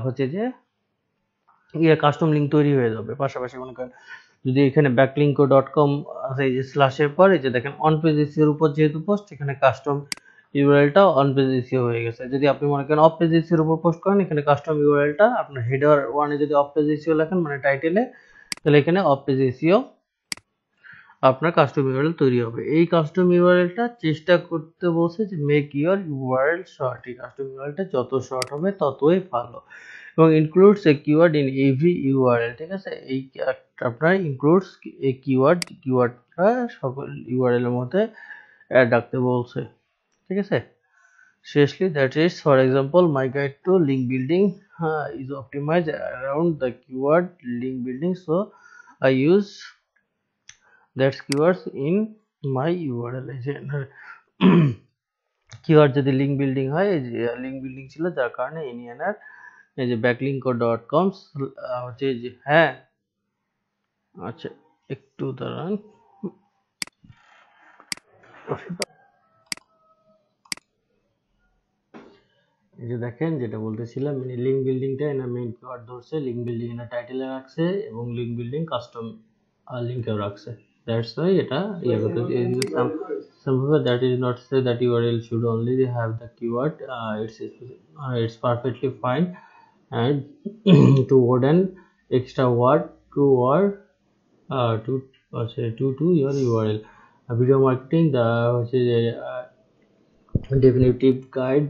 হচ্ছে যে কাস্টম লিঙ্ক তৈরি হয়ে যাবে। পাশাপাশি মনে করেন যদি এখানে backlink.com আছে, এই যে স্ল্যাশের পর এই যে দেখেন অন পেজ এসইওর উপর যেহেতু পোস্ট, এখানে কাস্টম ইউআরএলটা অন পেজ এসইও হয়ে গেছে। যদি আপনি মনে করেন অফ পেজ এসইওর উপর পোস্ট করেন, এখানে কাস্টম ইউআরএলটা আপনার হেডার ওয়ানে যদি অফ পেজ এসইও লেখেন মানে টাইটেলে, তাহলে এখানে অফ পেজ এসইও আপনার কাস্টম ইউআরএল তৈরি হবে। এই কাস্টম ইউআরএলটা চেষ্টা করতে বলছে যে মেক ইউর ইউআরএল শর্ট, এই কাস্টম ইউআরএলটা যত শর্ট হবে ততই ভালো, এবং includes A keyword in every URL, ঠিক আছে। এই আপনার ইনক্লুডস এ কিওয়ার্ডটা সকল ইউআরএল এর মধ্যে অ্যাড রাখতে বলছে, ঠিক আছে। শেষলি that is for example my guide to link building is optimized around the keyword link building, so I use that keywords in my URL। এই যে কিওয়ার্ড যদি লিঙ্ক বিল্ডিং হয়, এই যে লিঙ্ক বিল্ডিং ছিল যার কারণে ইনিয়ানার এই যে backlink.com হচ্ছে যে, হ্যাঁ আচ্ছা একটু দাঁড়ান, এই যে দেখেন যেটা বলতেছিলাম, লিঙ্ক বিল্ডিংটা এনা মেইন কিওয়ার্ড ধরছে, লিঙ্ক বিল্ডিং এনা টাইটেলে রাখছে, এবং লিঙ্ক বিল্ডিং কাস্টম লিঙ্কেও রাখছে। দ্যাটস ওয়াই এটা ইয়ে করতেছে। However, that is not say that URL should only have the keyword. It's perfectly fine and to add an extra word to or to your URL. Video marketing, the definitive guide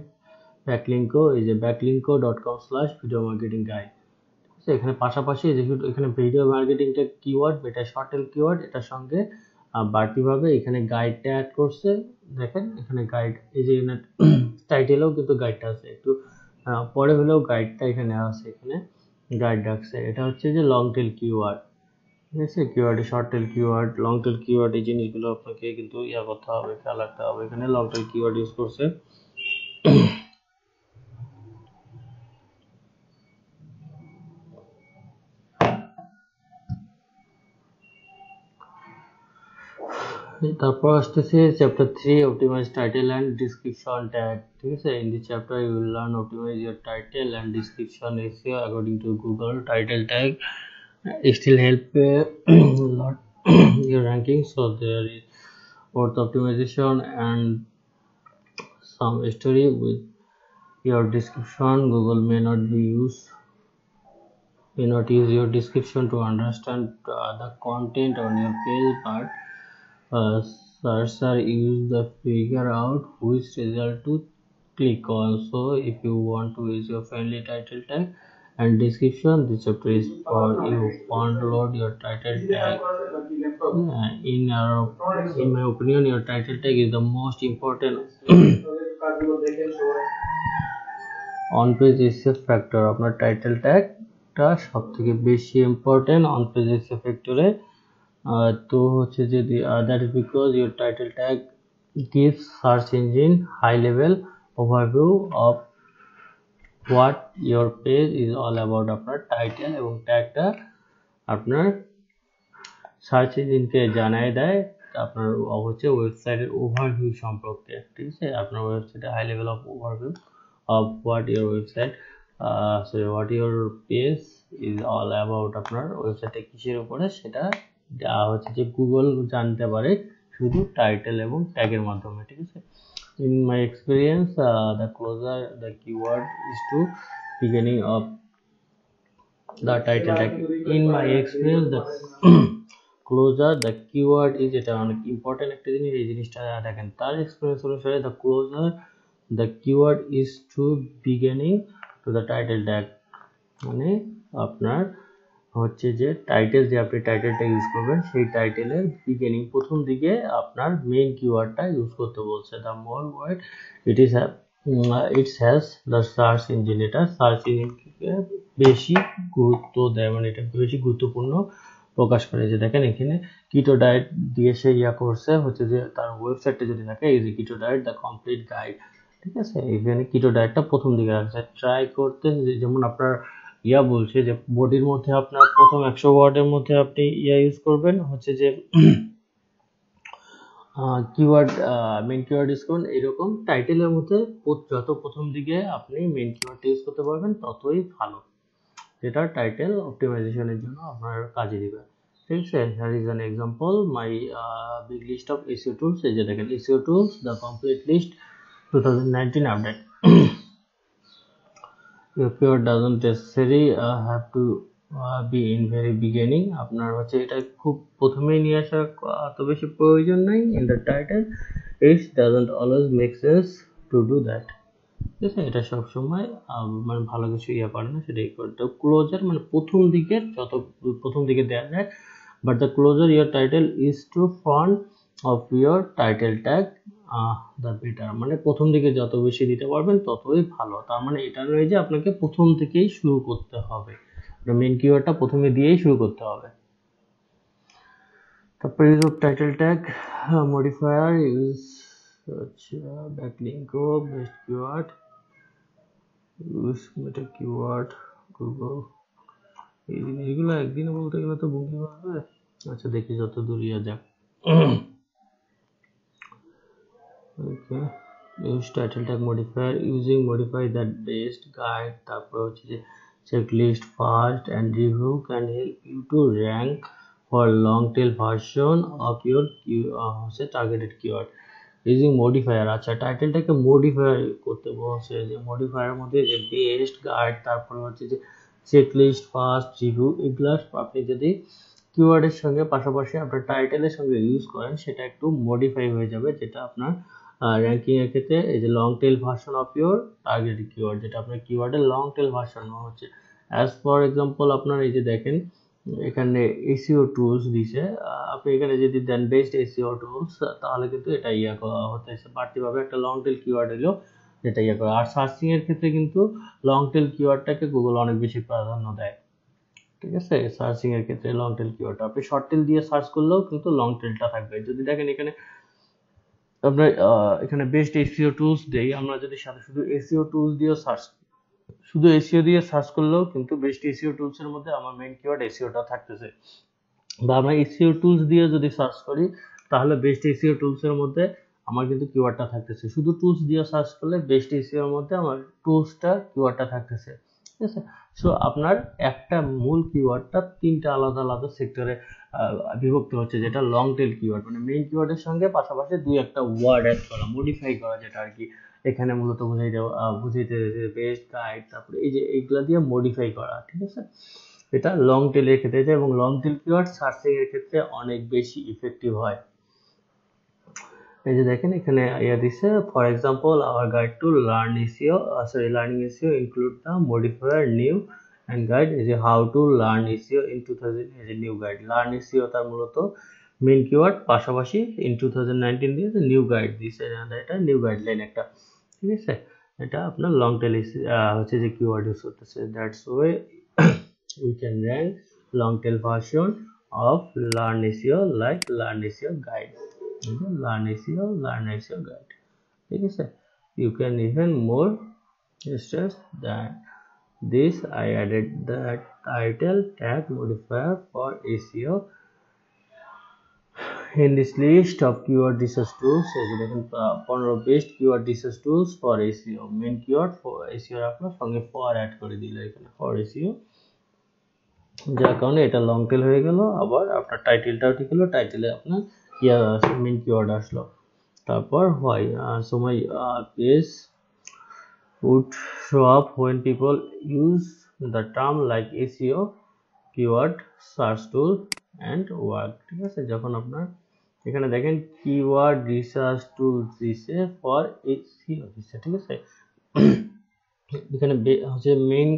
backlinko is a backlinko.com/video marketing guide। এখানে পাশাপাশি যেহেতু এখানে ভিডিও মার্কেটিংটা কিওয়ার্ড, এটা শর্ট টেল কিওয়ার্ড, এটার সঙ্গে বাড়তিভাবে এখানে গাইডটা অ্যাড করছে। দেখেন এখানে গাইড, এই যে টাইটেলেও কিন্তু গাইডটা আছে, একটু পরে হলেও গাইডটা এখানে আছে, এখানে গাইড রাখছে। এটা হচ্ছে যে লং টেল কিওয়ার্ড, ঠিক আছে। কিওয়ার্ডে short tail keyword, long tail keyword, এই জিনিসগুলো আপনাকে কিন্তু করতে হবে, খেয়াল রাখতে হবে। এখানে লং টেল কিওয়ার্ড ইউজ করছে। তারপর আসতেছে chapter 3 optimise title and description tag, ঠিক আছে। In this chapter you will learn optimise your title and description SEO according to Google. Title tag still help lot your ranking, so there is both optimization and some story with your description. Google may not use your description to understand the content on your page, but searcher use the figure out which result to click on. So if you want to use your friendly title tag and description, this chapter is for you. Download your title tag. In my opinion, your title tag is the most important on page SEO factor। আপনার টাইটেল ট্যাগটা সব থেকে বেশি ইম্পর্টেন্ট অন পেজ SEO ফ্যাক্টরে। তো হচ্ছে যে that is because your title tag gives search engine high level overview of what your page is all about। আপনার টাইটেল এবং ট্যাগটা আপনার সার্চ ইঞ্জিনকে জানায় দেয় আপনার হচ্ছে ওয়েবসাইটের ওভারভিউ সম্পর্কে, ঠিক আছে। আপনার ওয়েবসাইটে high level of overview of what your website what your page is all about। আপনার ওয়েবসাইটে কিসের উপরে সেটা হচ্ছে যে গুগল জানতে পারে শুধু টাইটেল এবং ট্যাগের মাধ্যমে, ঠিক আছে। In my experience, the closer the keyword is to beginning of the title tag. In my experience, the closer the keyword is এটা অনেক ইম্পর্টেন্ট একটা জিনিস, এই জিনিসটা দেখেন তার এক্সপিরিয়েন্স অনুসারে the closer the keyword is to beginning to the title tag, মানে আপনার হচ্ছে যে টাইটেল, যে আপনি টাইটেলটা ইউজ করবেন সেই টাইটেলের বিগিনিং প্রথম দিকে আপনার মেইন কিওয়ার্ডটা ইউজ করতে বলছে। The more word it is it's has the search engine, এটা সার্চ ইঞ্জিনকে বেশি গুরুত্ব দেয়, মানে এটা বেশি গুরুত্বপূর্ণ প্রকাশ করে। যে দেখেন এখানে কিটো ডায়েট দিয়ে সে করছে হচ্ছে যে তার ওয়েবসাইটটা যদি থাকে এই যে keto diet the complete guide, ঠিক আছে, এখানে কিটো ডায়েটটা প্রথম দিকে রাখছে। ট্রাই করতে যেমন আপনার বলছে যে বডির মধ্যে আপনার প্রথম 100 ওয়ার্ডের মধ্যে আপনি ইউজ করবেন হচ্ছে যে কিওয়ার্ড মেইন কিওয়ার্ড ইউজ করবেন, এরকম টাইটেলের মধ্যে যত প্রথম দিকে আপনি মেইন কিওয়ার্ডটা ইউজ করতে পারবেন ততই ভালো, যেটা টাইটেল অপটিমাইজেশনের জন্য আপনার কাজে দিবে। ঠিক আছে, here is an example my big list of SEO tools, এই যে দেখেন SEO tools the complete list 2019 update. Your keyword doesn't necessarily have to be in very beginning, আপনার হচ্ছে এটা খুব প্রথমেই নিয়ে আসার এত বেশি প্রয়োজন নাই in the title, it doesn't always make sense to do that, ঠিক আছে, এটা সব সময় মানে ভালো কিছু করে না, সেটাই করতে ক্লোজার মানে প্রথম দিকে যত প্রথম দিকে দেওয়া যায়, but the closer your title is to front of your title tag the better, মানে প্রথম দিকে যত বেশি দিতে পারবেন ততই ভালো। তার মানে এটা নয় যে আপনাকে প্রথম থেকেই শুরু করতে হবে, মেইন কিওয়ার্ডটা প্রথমে দিয়েই শুরু করতে হবে। তারপর use of title tag modifier, use backlink, best keyword, use meta keyword, Google, এই জিনিসগুলো একদিনে বলতে গেলে তো বুঝতে পারবে। আচ্ছা দেখি যত দূর যাক। Okay, use title tag modifier, using modify that based guide, তারপর হচ্ছে যে checklist first and review can help you to rank for long tail version of your targeted keyword. Using modifier, আচ্ছা টাইটেলটাকে মডিফাই করতে বলছে, যে মডিফায়ারের মধ্যে যে বেস্ট গাইড, তারপর হচ্ছে যে চেকলিস্ট ফার্স্ট রিভিউ, এগুলা আপনি যদি কিওয়ার্ডের সঙ্গে পাশাপাশি আপনার টাইটেলের সঙ্গে ইউজ করেন সেটা একটু মডিফাই হয়ে যাবে, যেটা আপনার র্যাঙ্কিং এর ক্ষেত্রে এই যে long tail version of your targeted keyword, যেটা আপনার কিওয়ার্ডের লং টেল ভার্সন হচ্ছে। অ্যাজ ফর এক্সাম্পল আপনার এই যে দেখেন এখানে এসইও টুলস দিছে, আপনি এখানে যদি দেন বেস্ট এসইও টুলস তাহলে কিন্তু এটা করা হতেছে বাড়তিভাবে একটা লং টেল কিওয়ার্ড হলো যেটা করে। আর সার্চিং এর ক্ষেত্রে কিন্তু লং টেল কিওয়ার্ডটাকে গুগল অনেক বেশি প্রাধান্য দেয়, ঠিক আছে, সার্চিং এর ক্ষেত্রে লং টেল কিওয়ার্ডটা আপনি শর্ট টেল দিয়ে সার্চ করলেও কিন্তু লং টেলটা থাকবে। যদি দেখেন এখানে আপনার এখানে বেস্ট এসইও টুলস দেই, আমরা যদি সাথে শুধু এসইও টুলস দিয়ে শুধু এসইও দিয়ে সার্চ করলেও কিন্তু বেস্ট এসইও টুলস এর মধ্যে আমার মেইন কিওয়ার্ড এসইওটা থাকতেছে, বা আমরা এসইও টুলস দিয়ে যদি সার্চ করি তাহলে বেস্ট এসইও টুলস এর মধ্যে আমার কিন্তু কিওয়ার্ডটা থাকতেছে। শুধু টুলস দিয়ে সার্চ করলে বেস্ট এসইও এর মধ্যে আমার টুলসটা কিওয়ার্ডটা থাকতেছে, ঠিক আছে। সো আপনার একটা মূল কিওয়ার্ডটা তিনটা আলাদা আলাদা সেক্টরে বিভক্ত হচ্ছে, যেটা লং টেল কিওয়ার্ড, মানে মেইন কিওয়ার্ডের সঙ্গে পাশাপাশি দুই একটা ওয়ার্ড অ্যাড করা, মডিফাই করা, যেটা আর কি এখানে মূলত বুঝাইতে বেস্ট গাইড, তারপরে এই যে এইগুলা দিয়ে মডিফাই করা, ঠিক আছে, এটা লং টেলের ক্ষেত্রে যায় এবং লং টেল কিওয়ার্ড সার্চিং এর ক্ষেত্রে অনেক বেশি ইফেক্টিভ হয়। এই যে দেখেন এখানে দিছে, for example hour guide to learn SEO learning SEO include the modifier new and guide, এই যে how to learn SEO in 2000, এই যে নিউ গাইড, লার্ন এসইও তার মূলত মেইন কিওয়ার্ড, পাশাপাশি ইন 2019 দিয়ে নিউ গাইড দিছে, এটা নিউ গাইডলাইন একটা, ঠিক আছে, এটা আপনার লং টেল হচ্ছে যে কিওয়ার্ড ইউজ করতেছে। That's way we can rank long tail version of learn SEO like learn SEO guide, learn SEO guide, ঠিক আছে। You can even more stress than this, I added that title tag modifier for SEO in this list of keyword research tools, এই যে দেখেন 15 best keyword research tools for SEO, main keyword for SEO আপনার সঙ্গে ফর অ্যাড করে দিল এখানে ফর SEO, যার কারণে এটা লং টেল হয়ে গেল, আবার আপনার টাইটেলটাও ঠিক হলো, টাইটেলে আপনার মেইন কিওয়ার্ড আসলো। তারপর হয় so my page would show up when people use the term like SEO, keyword search tool and work, ঠিক আছে। যখন আপনার এখানে দেখেন কিওয়ার্ড রিসার্চ টুলস দিছে ফর SEO দিছে, ঠিক আছে। এখানে হচ্ছে মেইন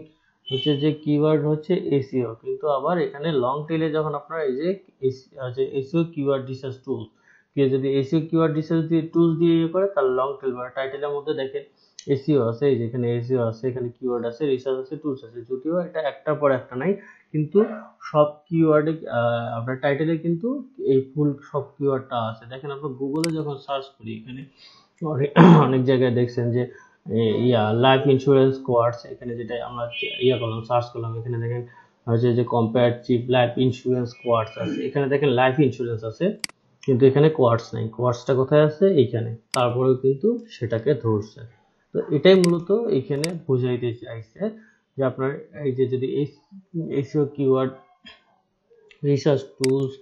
হচ্ছে যে কিওয়ার্ড হচ্ছে SEO, কিন্তু আবার এখানে লং টেলে যখন আপনারা এই যে SEO কিওয়ার্ড রিসার্চ টুলস, কেউ যদি SEO কিওয়ার্ড রিসার্চ দিয়ে টুলস দিয়ে ইয়ে করে তার লং টেল বা টাইটেলের মধ্যে দেখেন SEO আছে, এই যে এখানে SEO আছে, এখানে কিওয়ার্ড আছে, রিসার্চ আছে, টুলস আছে, যদিও এটা একটার পর একটা নাই, কিন্তু সব কিওয়ার্ডে আপনার টাইটেলে কিন্তু এই ফুল সব কিওয়ার্ডটা আছে। দেখেন আপনার গুগলে যখন সার্চ করি এখানে অনেক জায়গায় দেখছেন যে লাইফ ইন্স্যুরেন্স কোয়ার্ডস, এখানে যেটা আমরা করলাম সার্চ করলাম, এখানে দেখেন হচ্ছে যে কম্পারেটিভ লাইফ ইন্স্যুরেন্স কোয়ার্ডস আছে, এখানে দেখেন লাইফ ইন্স্যুরেন্স আছে কিন্তু এখানে কোয়ার্ডস নাই। কোয়ার্ডসটা কোথায় আছে? এইখানে। তারপরেও কিন্তু সেটাকে ধরছে। তো এটাই মূলত এখানে বোঝাইতে চাইছে যে আপনার এই যে যদি SEO keyword research tools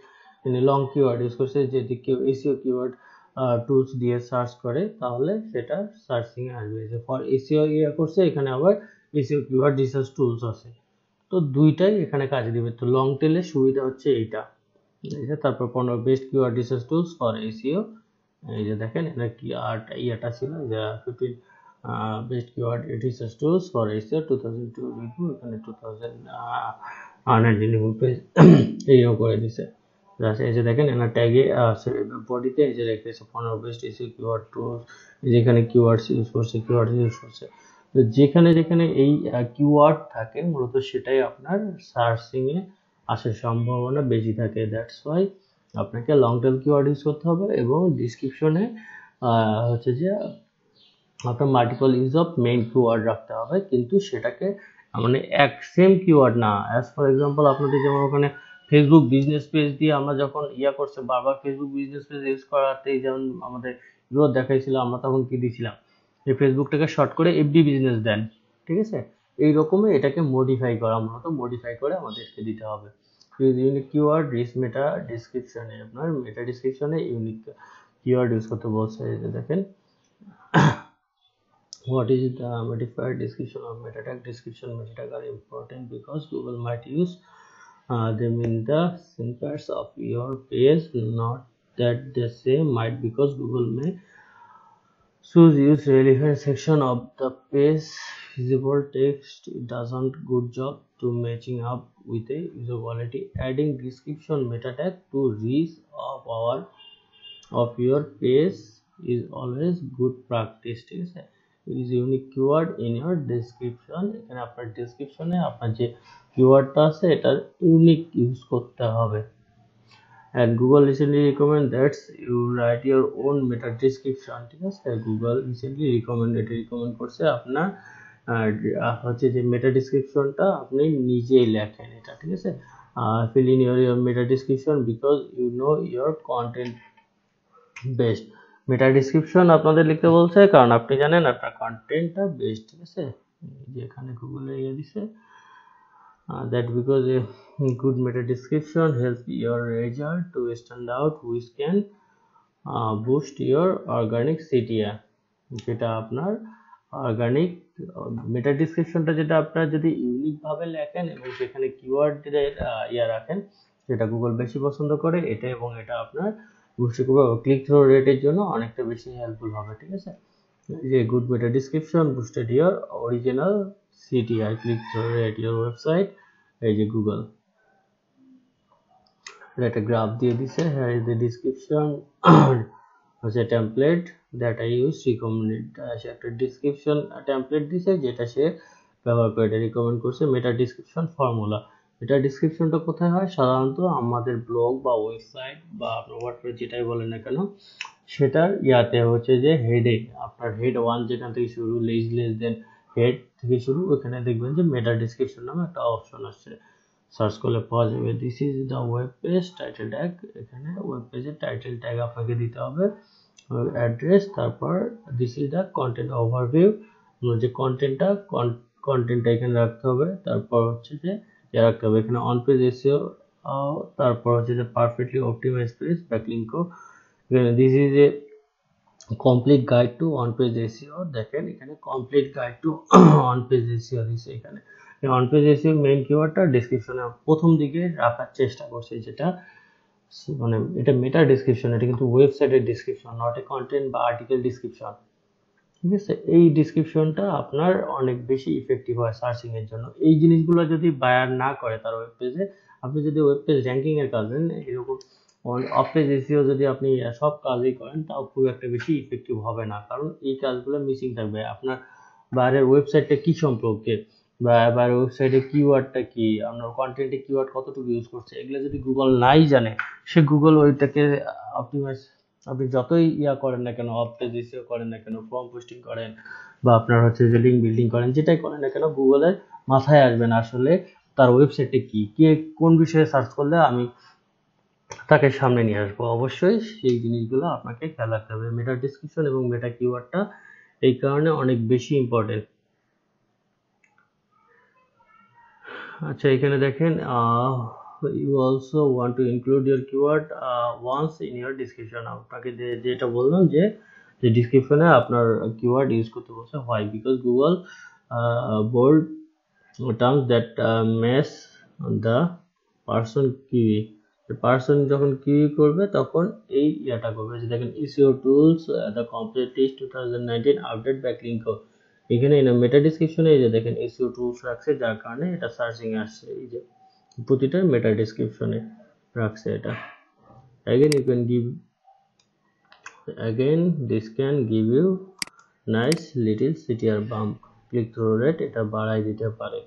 long keyword use করছে, যদি কেউ SEO কিওয়ার্ড টুলস দিয়ে সার্চ করে তাহলে সেটা সার্চিং এ আসবে। যে ফর SEO করছে, এখানে আবার SEO কিওয়ার্ড রিসার্চ টুলস আছে, তো দুইটাই এখানে কাজে দিবে। তো লং টেলের সুবিধা হচ্ছে এইটা, এই যে তারপর 15 best keyword research tools for SEO, এই যে দেখেন এটা কি ইয়াটা ছিল যে 15 best keyword research tools for SEO 2002 review, এখানে 2019 পেজ এইও করে দিছে। এই যে দেখেন এনার ট্যাগে বডিতে এই যে রেখেছে 15 বেস্ট SEO কিওয়ার্ড টুলস, যেখানে কিওয়ার্ডস ইউজ করছে, তো যেখানে যেখানে এই কিওয়ার্ড থাকে মূলত সেটাই আপনার সার্চিং এ আসার সম্ভাবনা বেশি থাকে। দ্যাটস ওয়াই আপনাকে লং টেল কিওয়ার্ড ইউজ করতে হবে এবং ডিসক্রিপশনে হচ্ছে যে আপনার multiple use of main keyword রাখতে হবে, কিন্তু সেটাকে মানে এক সেম কিওয়ার্ড না। অ্যাজ ফর এক্সাম্পল আপনাদের যেমন ওখানে ফেসবুক বিজনেস পেজ দিয়ে আমরা যখন করছে বারবার ফেসবুক বিজনেস পেজ ইউজ করাতেই যেমন আমাদের গ্রোথ দেখাইছিল, আমরা তখন কি দিয়েছিলাম এই ফেসবুকটাকে শর্ট করে FB বিজনেস দেন, ঠিক আছে। এই রকমই এটাকে মডিফাই করা, মূলত মডিফাই করে আমাদেরকে দিতে হবে। ইউনিক কিওয়ার্ড মেটা ডিসক্রিপশনে, আপনার মেটা ডিসক্রিপশনে ইউনিক কিওয়ার্ড ইউজ করতে বলছে। এই যে দেখেন what is the modified description of meta tag? Description meta tag are important because Google might use them in the snippets of your page, not that they say might, because Google may choose use relevant section of the page visible text. It doesn't good job to matching up with a user quality. Adding description meta tag to reach of your page is always good practice, ঠিক আছে। is unique keyword in your description, এখানে আপনার ডেসক্রিপশনে আপনার যে কিওয়ার্ডটা আছে এটার ইউনিক ইউজ করতে হবে। and Google recently recommend that you write your own meta description, ঠিক আছে। Google recently recommend করছে আপনার হচ্ছে যে মেটা ডেসক্রিপশনটা আপনি নিজেই লেখেন এটা, ঠিক আছে। fill in your meta description because you know your content best. Meta description আপনাদের লিখতে বলছে কারণ আপনি জানেন আপনার কন্টেন্টটা বেস্ট, ঠিক আছে। যে এখানে গুগলে দিছে that because a good meta description help your result to stand out, which can boost your organic CTR, যেটা আপনার অর্গানিক মেটা ডিসক্রিপশনটা যেটা আপনার যদি ইউনিক ভাবে লেখেন এবং সেখানে কিওয়ার্ড রাখেন যেটা গুগল বেশি পছন্দ করে এটা, এবং এটা আপনার বুস্ট করবে ক্লিক থ্রু রেটের জন্য অনেকটা বেশি হেল্পফুল হবে, ঠিক আছে। যে good meta description boosted your original CTR click through rate your website. এই যে গুগল একটা গ্রাফ দিয়ে দিছে, হিয়ার ইজ দ্য ডিসক্রিপশন হচ্ছে template that I use recommended, সে একটা ডিসক্রিপশন টেমপ্লেট দিছে যেটা সে ব্যবহার করে এটা রিকমেন্ড করছে। মেটা ডিসক্রিপশন ফর্মুলা, এটা ডিসক্রিপশনটা কোথায় হয়? সাধারণত আমাদের ব্লগ বা ওয়েবসাইট বা আপনার ওয়ার্ডপ্রেস যেটাই বলেন না কেন সেটার হচ্ছে যে হেডে, আপনার হেড 1 যেখান থেকে শুরু, লেস দেন হেড থেকে শুরু, ওখানে দেখবেন যে মেটা ডিসক্রিপশন নামে একটা অপশন আসছে, সার্চ করলে পাওয়া যাবে। This is the web page title tag, এখানে ওয়েব পেজের টাইটেল ট্যাগ আপনাকে দিতে হবে, অ্যাড্রেস, তারপর this is the content overview, যে কন্টেন্টটা এখানে রাখতে হবে, তারপর হচ্ছে যে রাখতে হবে এখানে অন পেজ SEO, তারপর হচ্ছে যে পারফেক্টলি অপটিমাইজ পেজ ব্যাকলিঙ্কও, this is a complete guide to on page SEO, দেখেন এখানে complete guide to on page SEO দিছে এখানে, অন পেজ এসইও মেইন কিওয়ার্ডটা ডেসক্রিপশনে প্রথম দিকে রাখার চেষ্টা করছি, যেটা মানে এটা মেটা ডেসক্রিপশন, এটা কিন্তু ওয়েবসাইটের ডেসক্রিপশন, নট এ কন্টেন্ট বা আর্টিকেল ডেসক্রিপশন। ঠিক আছে, এই ডেসক্রিপশনটা আপনার অনেক বেশি ইফেক্টিভ হয় সার্চিং এর জন্য। এই জিনিসগুলো যদি বায়ার না করে তার ওয়েব পেজে, আপনি যদি ওয়েব পেজ র্যাঙ্কিং এর কাজ দেন, এরকম অফ পেজ এসইও যদি আপনি সব কাজই করেন, তাও খুব একটা বেশি ইফেক্টিভ হবে না, কারণ এই কাজগুলো মিসিং থাকবে। আপনার বাইরের ওয়েবসাইটটা কি সম্পর্কে, বা বাইরের ওয়েবসাইটে কিওয়ার্ডটা কি, আপনার কন্টেন্টে কিওয়ার্ড কতটুকু ইউজ করছে, এগুলো যদি গুগল নাই জানে, সে গুগল ওইটাকে অপটিমাইজ, আপনি যতই করেন না কেন, অফ পেজ এসইও করেন না কেন, ফর্ম পোস্টিং করেন, বা আপনার হচ্ছে যে লিঙ্ক বিল্ডিং করেন, যেটাই করেন না কেন, গুগলের মাথায় আসবে না আসলে তার ওয়েবসাইটে কি, কে কোন বিষয়ে সার্চ করলে আমি তাকে সামনে নিয়ে আসবো। অবশ্যই সেই জিনিসগুলো আপনাকে খেয়াল রাখতে হবে। মেটা ডেসক্রিপশন এবং মেটা কিওয়ার্ডটা এই কারণে অনেক বেশি ইম্পর্টেন্ট। আচ্ছা, এখানে দেখেন you also want to include your keyword once in your description। আপনাকে যেটা বললাম যে ডেসক্রিপশনে আপনার কিওয়ার্ড ইউজ করতে বলছে, হয় because Google bold terms that mess the person kiwi, person যখন কিউই করবে তখন এই ইয়াটা করবে। যে দেখেন SEO tools the complete test 2019 update backlink, এখানে মেটা ডেসক্রিপশনে এই যে দেখেন SEO টুলস রাখছে, যার কারণে এটা সার্চিং এ আসছে। এই যে প্রতিটা মেটা ডেসক্রিপশনে রাখছে এটা। Again this can give you nice little CTR bump, click through rate এটা বাড়াই দিতে পারে।